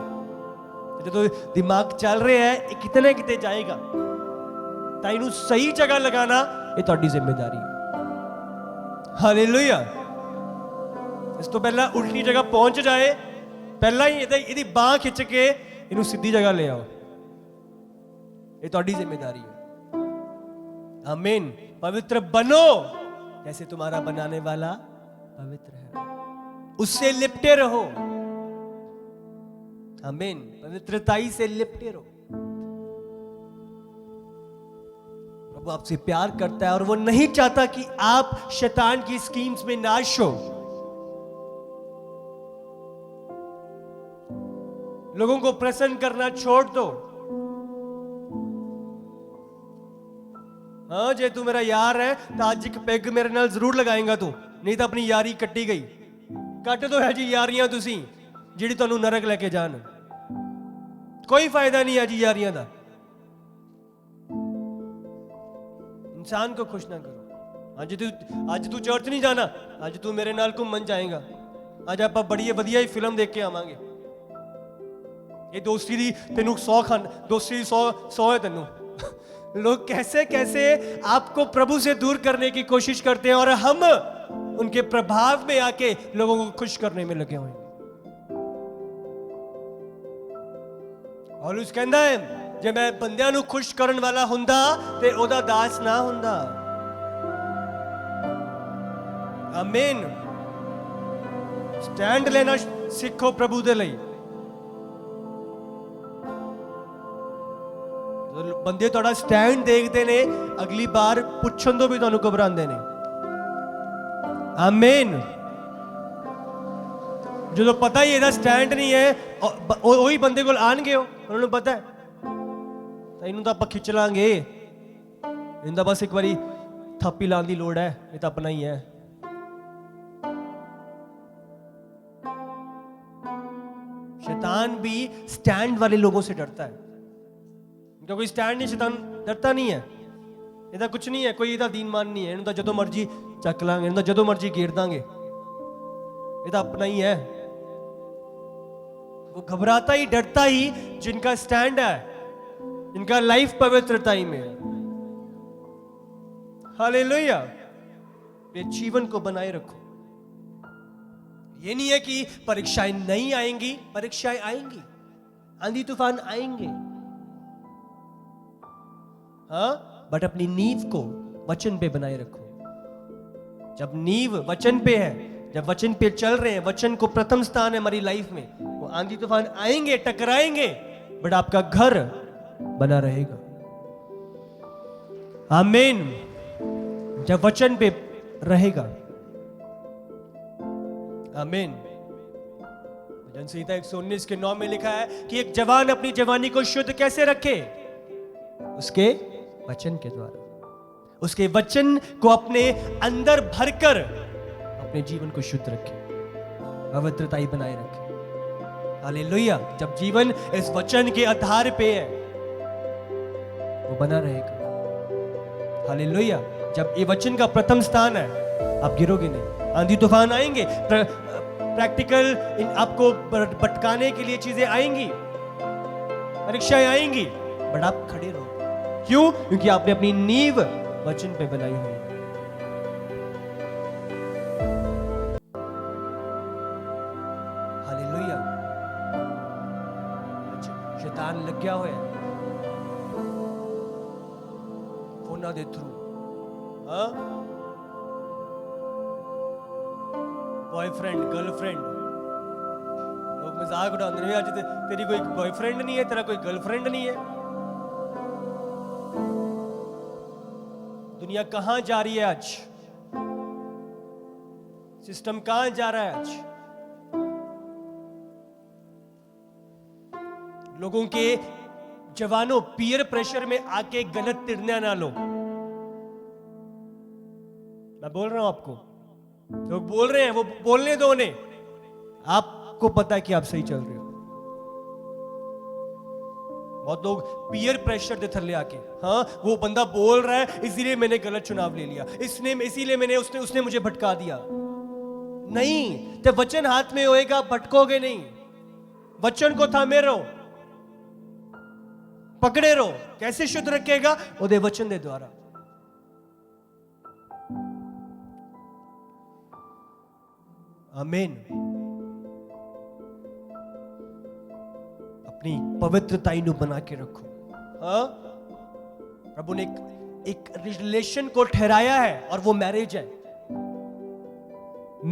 जो दिमाग चल रहे है कितने जाएगा। ताई नू सही जगह लगाना ये ਤੁਹਾਡੀ जिम्मेदारी है। हालेलुया। इस तो पहला उल्टी जगह पहुंच जाए, पहला ही ਇਹਦੀ ਬਾਹ खिंच के ਇਹਨੂੰ सीधी जगह ले आओ, ये ਤੁਹਾਡੀ जिम्मेदारी है। आमीन। पवित्र बनो जैसे तुम्हारा बनाने वाला पवित्र है, उससे लिपटे रहो। आमीन। पवित्रताई से लिपटे रहो। प्रभु आपसे प्यार करता है और वो नहीं चाहता कि आप शैतान की स्कीम्स में नाश हो। लोगों को प्रसन्न करना छोड़ दो। हाँ, जे तू मेरा यार है तो आज एक पैग मेरे नाल जरूर लगाएगा तू, नहीं तो अपनी यारी कट्टी गई। कट दो है जी यारियां तुसी जिहड़ी तुहानू नरक लेके जान। कोई फायदा नहीं है जी यारियां दा। इंसान को खुश ना करो। आज तू चर्च नहीं जाना, आज तू मेरे नाल घूमन जाएगा। आज आप बड़ी वधिया फिल्म देख के आवांगे। ये दोस्ती दी तेनू 100 खान दोस्ती दी 100 है तेनू। लोग कैसे कैसे आपको प्रभु से दूर करने की कोशिश करते हैं और हम उनके प्रभाव में आके लोगों को खुश करने में लगे हुए हैं। पौलुस कहता है जे मैं बंदियां नू खुश करन वाला हुंदा ते ओदा दास ना हुंदा। आमीन। स्टैंड लेना सीखो प्रभु दे लई। बंदे थोड़ा स्टैंड देखते ने, अगली बार पुछन तो भी तुहानू घबरांदे ने। आमीन। जो पता ही ਇਹਦਾ स्टैंड नहीं है वही बंदे को आएंगे, उन्होंने पता है इन्हों तो आप खिंच लांगे, इनका बस एक बारी थापी लाने की लोड़ है, ये तो अपना ही है। शैतान भी स्टैंड वाले लोगों से डरता है। इनका कोई स्टैंड नहीं, शैतान डरता नहीं है। ਇਹਦਾ कुछ नहीं है, कोई ਇਹਦਾ दीन मान नहीं है। इन्हों तो जो मर्जी चक लांगे, इन्हों तो जो मर्जी घेर दांगे, ये तो अपना ही है। वो घबराता ही डरता ही जिनका स्टैंड है, जिनका लाइफ पवित्रताई में है। हालेलुया। ये जीवन को बनाए रखो। ये नहीं है कि परीक्षाएं नहीं आएंगी, परीक्षाएं आएंगी, आंधी तूफान आएंगे, हाँ, बट अपनी नींव को वचन पे बनाए रखो। जब नींव वचन पे है, जब वचन पे चल रहे हैं, वचन को प्रथम स्थान है हमारी लाइफ में, वो आंधी तूफान आएंगे, टकराएंगे, बट आपका घर बना रहेगा। आमीन। जब वचन पे रहेगा। आमीन। भजन संहिता 119 के 9 में लिखा है कि एक जवान अपनी जवानी को शुद्ध कैसे रखे? उसके वचन के द्वारा। उसके वचन को अपने अंदर भरकर अपने जीवन को शुद्ध रखे, पवित्रताई बनाए रखे। हालेलुया। जब जीवन इस वचन के आधार पे है वो बना रहेगा। हालेलुया। जब ये वचन का प्रथम स्थान है, आप गिरोगे नहीं। आंधी तूफान आएंगे, प्रैक्टिकल आपको भटकाने के लिए चीजें आएंगी, परीक्षाएं आएंगी, बट आप खड़े रहो। क्यों? क्योंकि आपने अपनी नींव वचन पे बनाई हुई है। हालेलुया। शैतान लग गया हुआ है, फोन ਉਹਨਾਂ ਦੇ ਥਰੂ। ਹਾਂ, बॉयफ्रेंड गर्लफ्रेंड, लोग मजाक उड़ाते हैं, आज तेरी कोई बॉयफ्रेंड नहीं है, तेरा कोई गर्लफ्रेंड नहीं है। दुनिया कहां जा रही है आज? सिस्टम कहां जा रहा है आज? लोगों के जवानों पीयर प्रेशर में आके गलत निर्णय ना लो। मैं बोल रहा हूं आपको, लोग बोल रहे हैं, वो बोलने दो उन्हें, आपको पता है कि आप सही चल रहे हो। बहुत लोग पीयर प्रेशर दे थल्ले आके, हाँ वो बंदा बोल रहा है इसीलिए मैंने गलत चुनाव ले लिया, इसीलिए मैंने उसने मुझे भटका दिया। नहीं, जब वचन हाथ में होएगा भटकोगे नहीं। वचन को थामे रहो, पकड़े रहो। कैसे शुद्ध रखेगा? ओदे वचन दे द्वारा। आमीन। अपनी पवित्रताई नु बना के रखो। हाँ, प्रभु ने एक रिलेशन को ठहराया है और वो मैरिज है।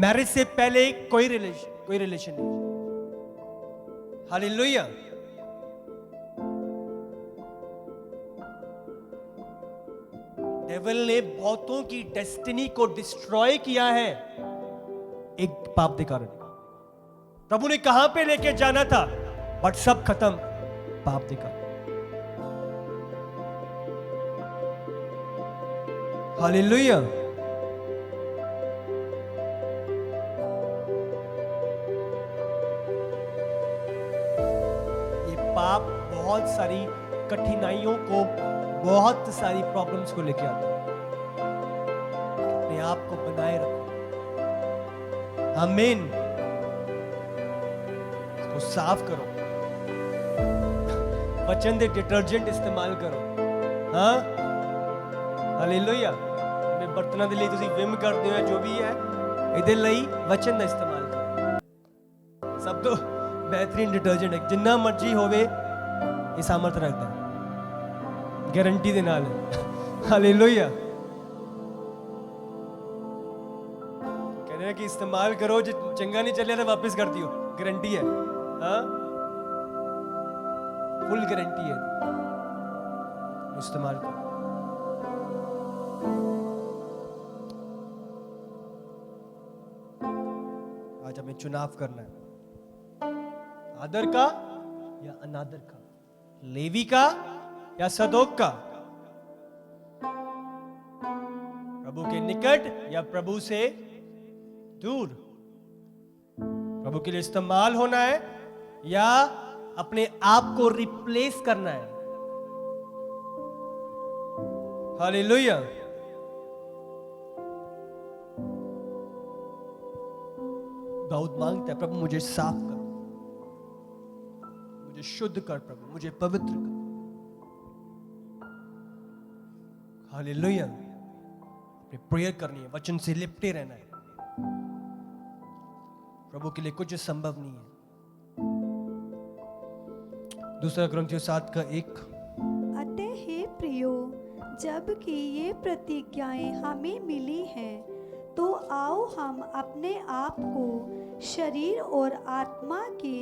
मैरिज से पहले कोई रिलेशन नहीं। हालेलुया। डेविल ने बहुतों की डेस्टिनी को डिस्ट्रॉय किया है एक पाप के कारण। प्रभु ने कहां पे लेके जाना था, बट सब खत्म पाप के कारण। हालेलुया। ये पाप बहुत सारी कठिनाइयों को, बहुत सारी प्रॉब्लम्स को लेके आता है। अपने आप को बनाए रखो। आमीन। इसको साफ करो, वचन दे डिटर्जेंट इस्तेमाल करो। हाँ, हालेलुया। मैं बर्तनों के लिए तुसी विम करते हो, जो भी है इहदे लई वचन का इस्तेमाल करो। सब तो बेहतरीन डिटर्जेंट है, जिन्ना मर्जी होवे ये सामर्थ रखता है, गारंटी दे नाल। हालेलुया। कि इस्तेमाल करो, जो चंगा नहीं चले तो वापस कर दियो, गारंटी है। हाँ, फुल गारंटी है, इस्तेमाल करो। आज हमें चुनाव करना है, आदर का या अनादर का, लेवी का या सदोक का, प्रभु के निकट या प्रभु से दूर। प्रभु के लिए इस्तेमाल होना है या अपने आप को रिप्लेस करना है। हालेलुया। दाऊद मांगता है, प्रभु मुझे साफ कर, मुझे शुद्ध कर, प्रभु मुझे पवित्र कर। हालेलुया। अपनी प्रेयर करनी है, वचन से लिपटे रहना है। प्रभु के लिए कुछ संभव नहीं है। दूसरा कुरिन्थियों 7:1। अतः हे प्रियो, जबकि ये प्रतिज्ञाएं हमें मिली हैं, तो आओ हम अपने आप को शरीर और आत्मा के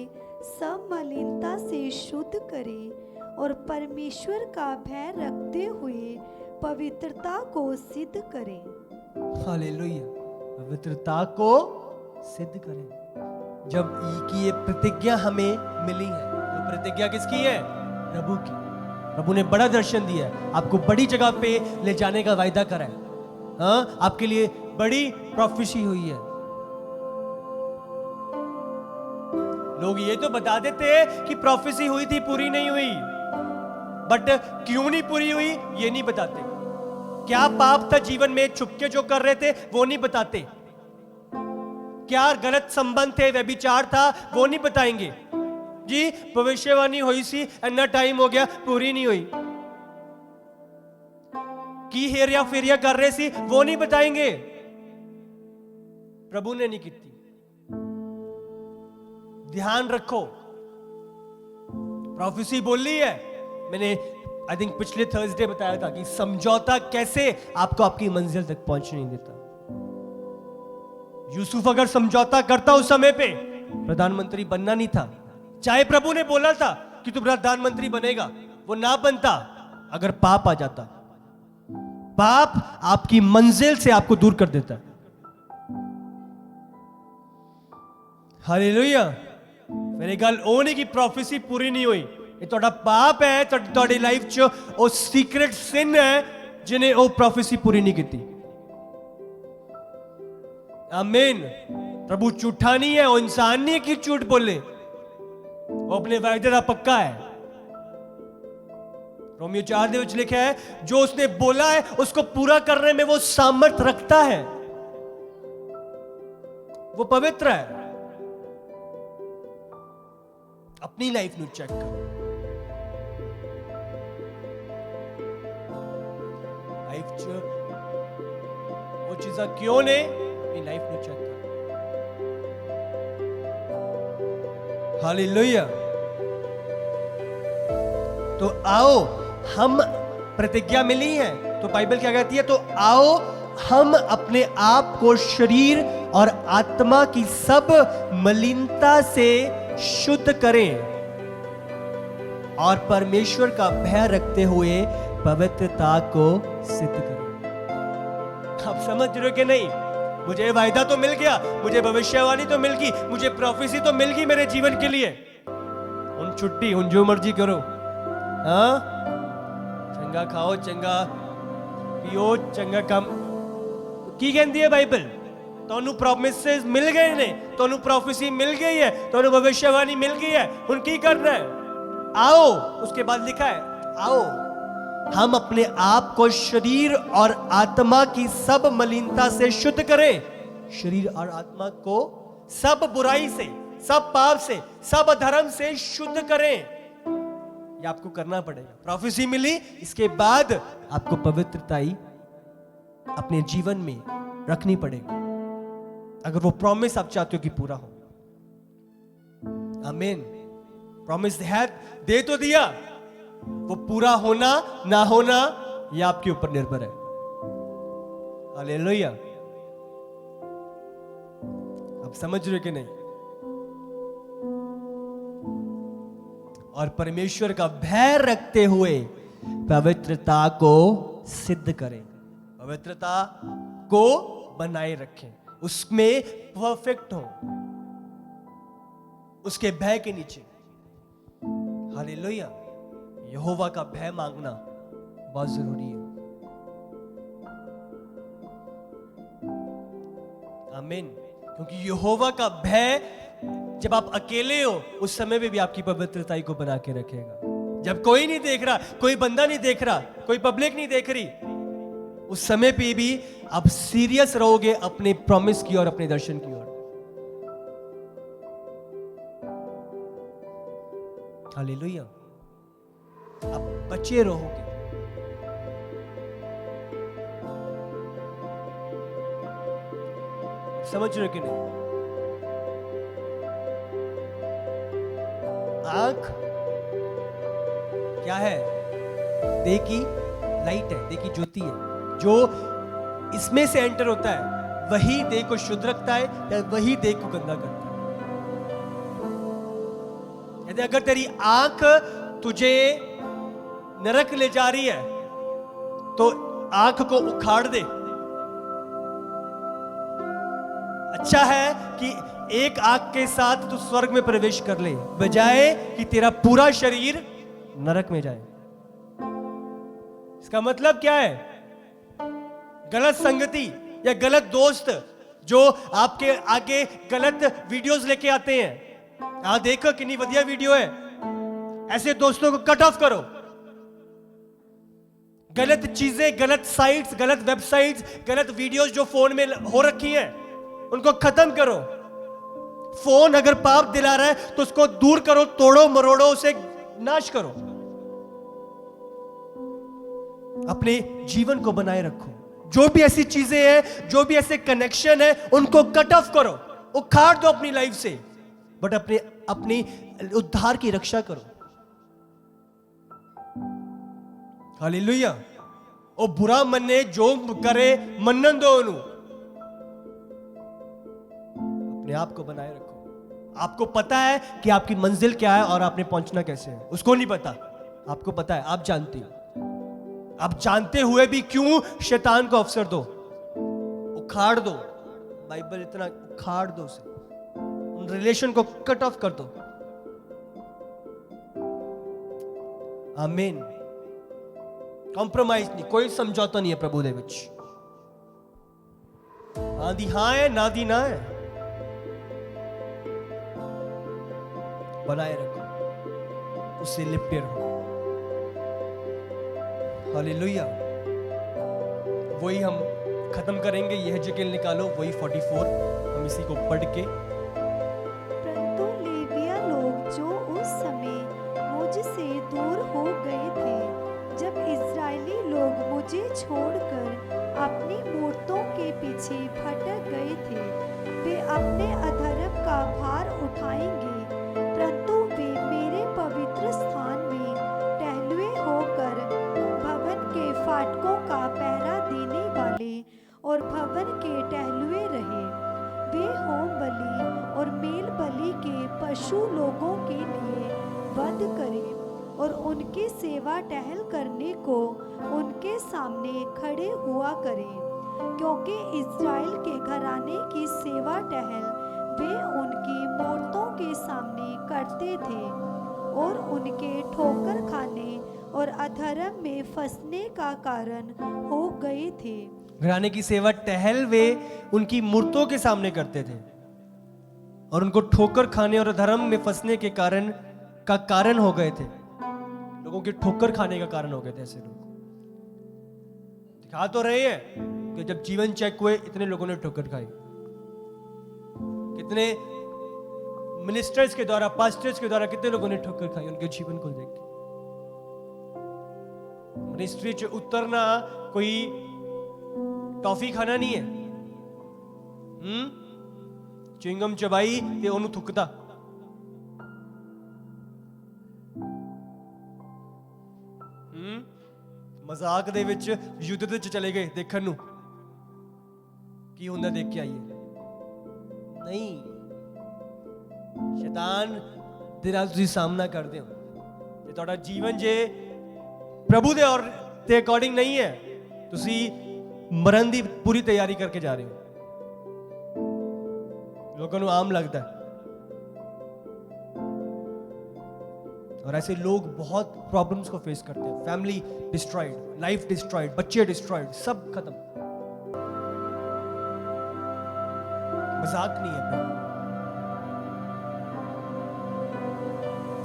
सब मलिनता से शुद्ध करें और परमेश्वर का भय रखते हुए पवित्रता को सिद्ध करें। हालेलुया। पवित्रता को सिद्ध करें। जब की ये प्रतिज्ञा हमें मिली है, तो प्रतिज्ञा किसकी है? प्रभु की। प्रभु ने बड़ा दर्शन दिया है, आपको बड़ी जगह पे ले जाने का वायदा करा है। हाँ, आपके लिए बड़ी प्रोफेसी हुई है। लोग ये तो बता देते हैं कि प्रोफेसी हुई थी, पूरी नहीं हुई, बट क्यों नहीं पूरी हुई ये नहीं बताते। क्या पाप था जीवन में छुपके जो कर रहे थे वो नहीं बताते। क्या गलत संबंध थे, व्यभिचार था, वो नहीं बताएंगे। जी भविष्यवाणी हुई सी, इतना टाइम हो गया, पूरी नहीं हुई। की हेरिया फेरिया कर रहे सी, वो नहीं बताएंगे। प्रभु ने नहीं की। ध्यान रखो, प्रोफेसी बोली है, मैंने आई थिंक पिछले थर्सडे बताया था कि समझौता कैसे आपको आपकी मंजिल तक पहुंचने नहीं देता। यूसुफ अगर समझौता करता उस समय पे, प्रधानमंत्री बनना नहीं था। चाहे प्रभु ने बोला था कि तू प्रधानमंत्री बनेगा, वो ना बनता अगर पाप आ जाता। पाप आपकी मंजिल से आपको दूर कर देता है। हालेलुया। मेरी गल ओ नहीं कि प्रोफेसी पूरी नहीं हुई, ये ਤੁਹਾਡਾ ਪਾਪ ਹੈ, ਤੁਹਾਡੀ ਲਾਈਫ 'ਚ ਉਹ ਸੀਕ੍ਰੇਟ ਸਿਨ ਹੈ ਜਿਹਨੇ ਉਹ ਪ੍ਰੋਫੇਸੀ ਪੂਰੀ ਨਹੀਂ ਕੀਤੀ। आमीन। प्रभु झूठा नहीं है, वो इंसान नहीं है कि झूठ बोले, वो अपने वायदे का पक्का है। रोमियो 4 ਦੇ ਵਿੱਚ लिखा है जो उसने बोला है उसको पूरा करने में वो सामर्थ रखता है, वो पवित्र है। अपनी लाइफ ਨੂੰ चेक करो, लाइफ च वो चीज़ां क्यों ने अपनी लाइफ ਨੂੰ चेक करो। हालेलुया। तो आओ, हम प्रतिज्ञा मिली है तो बाइबल क्या कहती है, तो आओ हम अपने आप को शरीर और आत्मा की सब मलिनता से शुद्ध करें और परमेश्वर का भय रखते हुए पवित्रता को सिद्ध करें। आप समझ रहे हो कि नहीं? मुझे वायदा तो मिल गया, मुझे भविष्यवाणी तो मिल गई, मुझे प्रोफेसी तो मिल गई मेरे जीवन के लिए। उन छुट्टी, उन जो मर्जी करो, हाँ, चंगा खाओ, चंगा पियो, चंगा काम की कहती है बाइबल। ਤੁਹਾਨੂੰ ਪ੍ਰੋਮਿਸਸ ਮਿਲ ਗਏ ਨੇ, ਤੁਹਾਨੂੰ ਪ੍ਰੋਫेसी मिल गई है, ਤੁਹਾਨੂੰ भविष्यवाणी मिल गई है, ਹੁਣ ਕੀ करना है? आओ, उसके बाद लिखा है आओ हम अपने आप को शरीर और आत्मा की सब मलिनता से शुद्ध करें। शरीर और आत्मा को सब बुराई से, सब पाप से, सब अधर्म से शुद्ध करें। ये आपको करना पड़ेगा। प्रोफेसी मिली, इसके बाद आपको पवित्रता ही अपने जीवन में रखनी पड़ेगी अगर वो प्रॉमिस आप चाहते हो कि पूरा हो। आमीन। प्रॉमिस है, दे तो दिया, वो पूरा होना ना होना ये आपके ऊपर निर्भर है। हालेलुया। आप समझ रहे कि नहीं? और परमेश्वर का भय रखते हुए पवित्रता को सिद्ध करें, पवित्रता को बनाए रखें, उसमें परफेक्ट हो, उसके भय के नीचे। हालेलुया। यहोवा का भय मांगना बहुत जरूरी है। आमीन। क्योंकि यहोवा का भय जब आप अकेले हो उस समय में भी आपकी पवित्रता को बना के रखेगा। जब कोई नहीं देख रहा, कोई बंदा नहीं देख रहा, कोई पब्लिक नहीं देख रही, उस समय पे भी आप सीरियस रहोगे अपने प्रॉमिस की और अपने दर्शन की ओर। हालेलुया। आप बचे रहोगे। समझ रहे हो कि नहीं? आंख क्या है? देह की लाइट है, देह की ज्योति है। जो इसमें से एंटर होता है वही देह को शुद्ध रखता है या वही देह को गंदा करता है। यदि अगर तेरी आंख तुझे नरक ले जा रही है तो आंख को उखाड़ दे। अच्छा है कि एक आंख के साथ तू स्वर्ग में प्रवेश कर ले, बजाय कि तेरा पूरा शरीर नरक में जाए। इसका मतलब क्या है? गलत संगति या गलत दोस्त जो आपके आगे गलत वीडियोस लेके आते हैं। हाँ, देखो कितनी बढ़िया वीडियो है, ऐसे दोस्तों को कट ऑफ करो। गलत चीजें, गलत साइट्स, गलत वेबसाइट्स, गलत वीडियोस जो फोन में हो रखी हैं उनको खत्म करो। फोन अगर पाप दिला रहा है तो उसको दूर करो, तोड़ो मरोड़ो, उसे नाश करो। अपने जीवन को बनाए रखो। जो भी ऐसी चीजें हैं, जो भी ऐसे कनेक्शन है, उनको कट ऑफ करो, उखाड़ दो अपनी लाइफ से, बट अपनी उद्धार की रक्षा करो। हालेलुया। ओ बुरा मन्ने जो करे मन्नन दो ओनू। अपने आप को बनाए रखो। आपको पता है कि आपकी मंजिल क्या है और आपने पहुंचना कैसे है। उसको नहीं पता, आपको पता है, आप जानती हो। आप जानते हुए भी क्यों शैतान को अवसर दो, उखाड़ दो। बाइबल इतना उखाड़ दो उसे, उन रिलेशन को कट ऑफ कर दो। आमीन। कॉम्प्रोमाइज नहीं, कोई समझौता नहीं है प्रभु दे विच। आंधी हां है, नादी ना है। बनाए रखो, उससे लिपटे रहो। हालेलुया। वही हम खत्म करेंगे। यह जगह निकालो, वही 44 हम इसी को पढ़ के। परंतु लेविया लोग जो उस समय मुझसे दूर हो गए थे, जब इस्राएली लोग मुझे छोड़कर अपनी मूर्तों के पीछे भटक गए थे, वे अपने अधर्म का भार उठाएंगे, परंतु वे मेरे पवित्र स्थान में टहलुए होकर भवन के फाटकों का पहरा देने वाले और भवन के टहलुए रहे। वे होम बलि और मेल बलि के पशु लोगों के लिए वध करें और उनकी सेवा टहल करने को उनके सामने खड़े हुआ करें, क्योंकि इस्राएल के घराने की सेवा टहल वे उनकी मूर्तों के सामने करते थे और उनके ठोकर खाने और अधर्म में फंसने का कारण हो गए थे। घराने की सेवा टहल वे उनकी मूर्तों के सामने करते थे और उनको ठोकर खाने और धर्म में फंसने के कारण हो गए थे। लोगों के ठोकर खाने का कारण हो गए थे। ऐसे लोग दिखा तो रहे हैं कि जब जीवन चेक हुए इतने लोगों ने ठोकर खाई। कितने मिनिस्टर्स के द्वारा, पास्टर्स के द्वारा कितने लोगों ने ठोकर खाई उनके जीवन को देख के। मिनिस्ट्री से उतरना कोई टॉफी खाना नहीं है। च्युइंगम चबाई ते ओनू थुकता। मजाक दे विच युद्ध दे च चले गए देखण नू की हुंदा देख के आइए। नहीं, शैतान दे नाल तुसीं सामना करदे हो। जे तुहाडा जीवन जे प्रभु दे और ते अकॉर्डिंग नहीं है, तुसीं मरण दी पूरी तैयारी करके जा रहे हो। लोगों को आम लगता है और ऐसे लोग बहुत प्रॉब्लम्स को फेस करते हैं। फैमिली डिस्ट्रॉयड, लाइफ डिस्ट्रॉयड, बच्चे डिस्ट्रॉयड, सब खत्म। मजाक नहीं है प्रभु।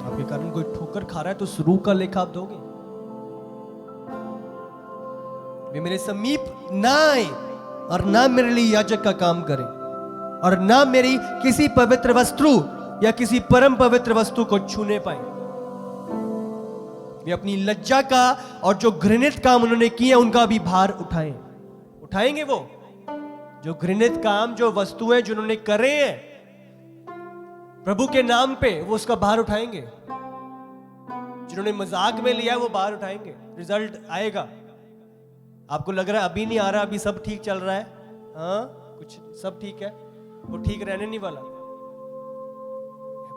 आपके कारण कोई ठोकर खा रहा है तो उस रूह का लेखा आप दोगे। वे मेरे समीप ना आए और ना मेरे लिए याजक का काम करे और ना मेरी किसी पवित्र वस्तु या किसी परम पवित्र वस्तु को छूने पाए। वे अपनी लज्जा का और जो घृणित काम उन्होंने किए उनका भी भार उठाएंगे। वो जो घृणित काम, जो वस्तुएं जो उन्होंने करे हैं प्रभु के नाम पे, वो उसका भार उठाएंगे। जिन्होंने मजाक में लिया वो भार उठाएंगे। रिजल्ट आएगा। आपको लग रहा है अभी नहीं आ रहा, अभी सब ठीक चल रहा है, हाँ कुछ सब ठीक है, वो ठीक रहने नहीं वाला।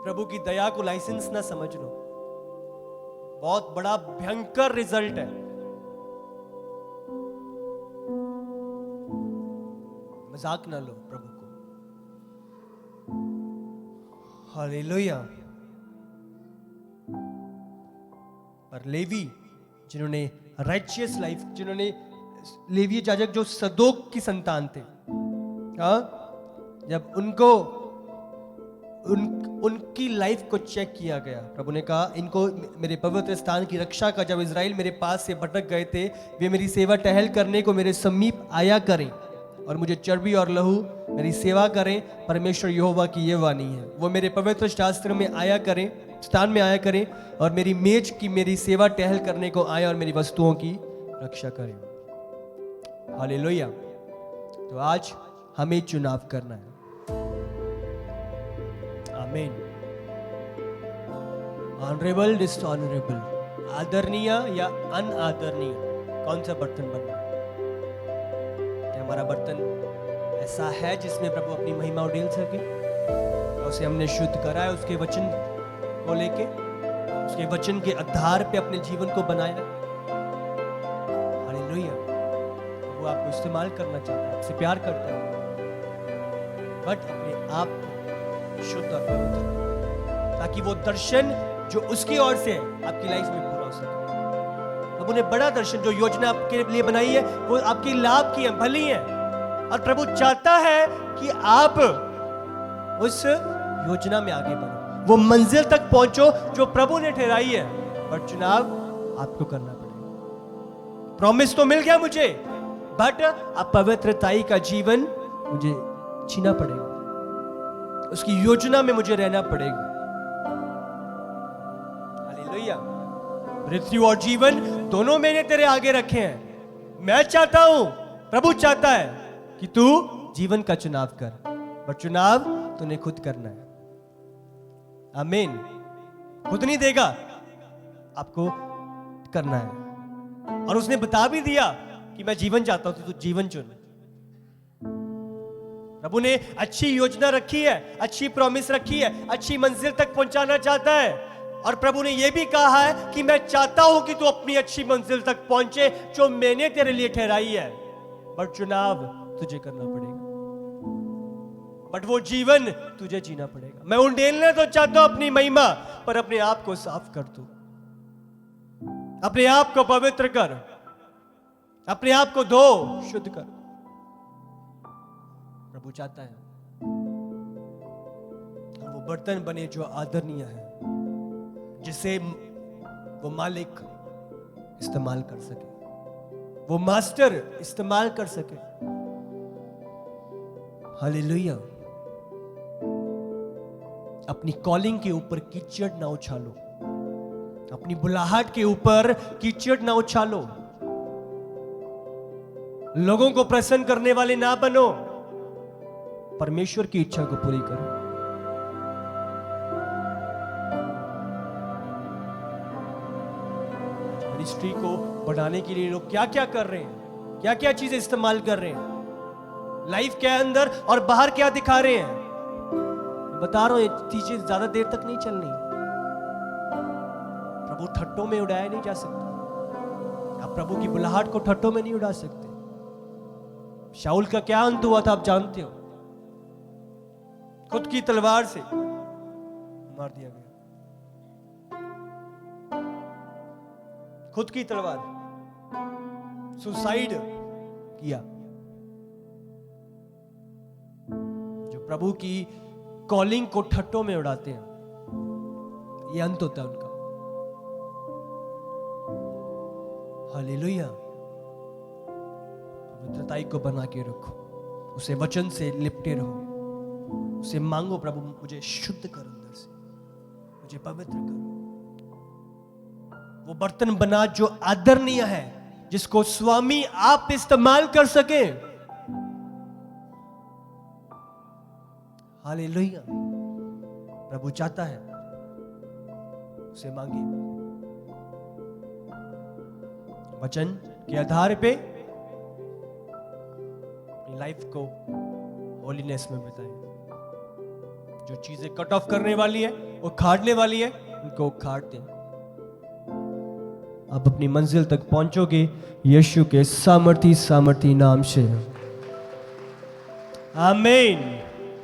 प्रभु की दया को लाइसेंस ना समझ लो, बहुत बड़ा भयंकर रिजल्ट है। मजाक ना लो प्रभु को। हालेलुया। पर लेवी जिन्होंने राइचियस लाइफ, जिन्होंने लेवी याजक जो सदोक की संतान थे, जब उनकी लाइफ को चेक किया गया, प्रभु ने कहा इनको मेरे पवित्र स्थान की रक्षा का, जब इजराइल मेरे पास से भटक गए थे, वे मेरी सेवा टहल करने को मेरे समीप आया करें और मुझे चर्बी और लहू मेरी सेवा करें। परमेश्वर यहोवा की ये वाणी है, वो मेरे पवित्र शास्त्र में आया करें, स्थान में आया करें और मेरी मेज की मेरी सेवा टहल करने को आए और मेरी वस्तुओं की रक्षा करें। हालेलुया। तो आज हमें चुनाव करना है। आमीन। ऑनरेबल, डिसऑनरेबल, आदरणीय या अनादरणीय, कौन सा बर्तन बनना? क्या हमारा बर्तन ऐसा है जिसमें प्रभु अपनी महिमा उड़ेल सके? और उसे हमने शुद्ध करा है उसके वचन को लेके, उसके वचन के आधार पे अपने जीवन को बनाया। हालेलुया। वो आपको इस्तेमाल करना चाहता है, आपसे प्यार करता है, बट अपने आप को शुद्ध और पवित्र, ताकि वो दर्शन जो उसकी ओर से आपकी लाइफ में पूरा हो सके। प्रभु ने बड़ा दर्शन, जो योजना आपके लिए बनाई है, वो आपकी लाभ की है, भली है, और प्रभु चाहता है कि आप उस योजना में आगे बढ़ो, वो मंजिल तक पहुंचो जो प्रभु ने ठहराई है। पर चुनाव आपको करना पड़ेगा। प्रॉमिस तो मिल गया मुझे, बट अब पवित्रताई का जीवन मुझे जीना पड़ेगा, उसकी योजना में मुझे रहना पड़ेगा। हालेलुया। मृत्यु और जीवन दोनों मैंने तेरे आगे रखे हैं। मैं चाहता हूं, प्रभु चाहता है कि तू जीवन का चुनाव कर, पर चुनाव तूने खुद करना है। आमीन। खुद नहीं देगा, आपको करना है। और उसने बता भी दिया कि मैं जीवन चाहता हूं, तो तू जीवन चुन। प्रभु ने अच्छी योजना रखी है, अच्छी प्रॉमिस रखी है, अच्छी मंजिल तक पहुंचाना चाहता है। और प्रभु ने यह भी कहा है कि मैं चाहता हूं कि तू अपनी अच्छी मंजिल तक पहुंचे जो मैंने तेरे लिए ठहराई है, पर चुनाव तुझे करना पड़ेगा, बट वो जीवन तुझे जीना पड़ेगा। मैं उंडेलना तो चाहता हूं अपनी महिमा, पर अपने आप को साफ कर तू, अपने आप को पवित्र कर, अपने आप को धो, शुद्ध कर। प्रभु चाहता है हम वो बर्तन बने जो आदरणीय है, जिसे वो मालिक इस्तेमाल कर सके, वो मास्टर इस्तेमाल कर सके। हालेलुया। अपनी कॉलिंग के ऊपर कीचड़ ना उछालो, अपनी बुलाहट के ऊपर कीचड़ ना उछालो, लोगों को प्रसन्न करने वाले ना बनो, परमेश्वर की इच्छा को पूरी करो। मिनिस्ट्री को बढ़ाने के लिए लोग क्या क्या कर रहे हैं, क्या क्या चीजें इस्तेमाल कर रहे हैं, लाइफ के अंदर और बाहर क्या दिखा रहे हैं। बता रहा हूं, ये चीजें ज्यादा देर तक नहीं चलनी। प्रभु ठट्टों में उड़ाया नहीं जा सकता। आप प्रभु की बुलाहट को ठट्टों में नहीं उड़ा सकते। शाऊल का क्या अंत हुआ था आप जानते हो, खुद की तलवार से मार दिया गया, खुद की तलवार, सुसाइड किया। जो प्रभु की कॉलिंग को ठट्टों में उड़ाते हैं, ये अंत होता है उनका। हालेलुया। पवित्रताई को बना के रखो, उसे वचन से लिपटे रहो, उसे मांगो, प्रभु मुझे शुद्ध कर, अंदर से मुझे पवित्र कर। वो बर्तन बना जो आदरणीय है, जिसको स्वामी आप इस्तेमाल कर सके। हालेलुया। प्रभु चाहता है, उसे मांगिए। वचन के आधार पे अपनी लाइफ को होलीनेस में बिताएं। जो चीजें कट ऑफ करने वाली है, वो खाड़ने वाली है, उनको खाड़ दें। आप अपनी मंजिल तक पहुंचोगे यीशु के सामर्थी नाम से। आमीन।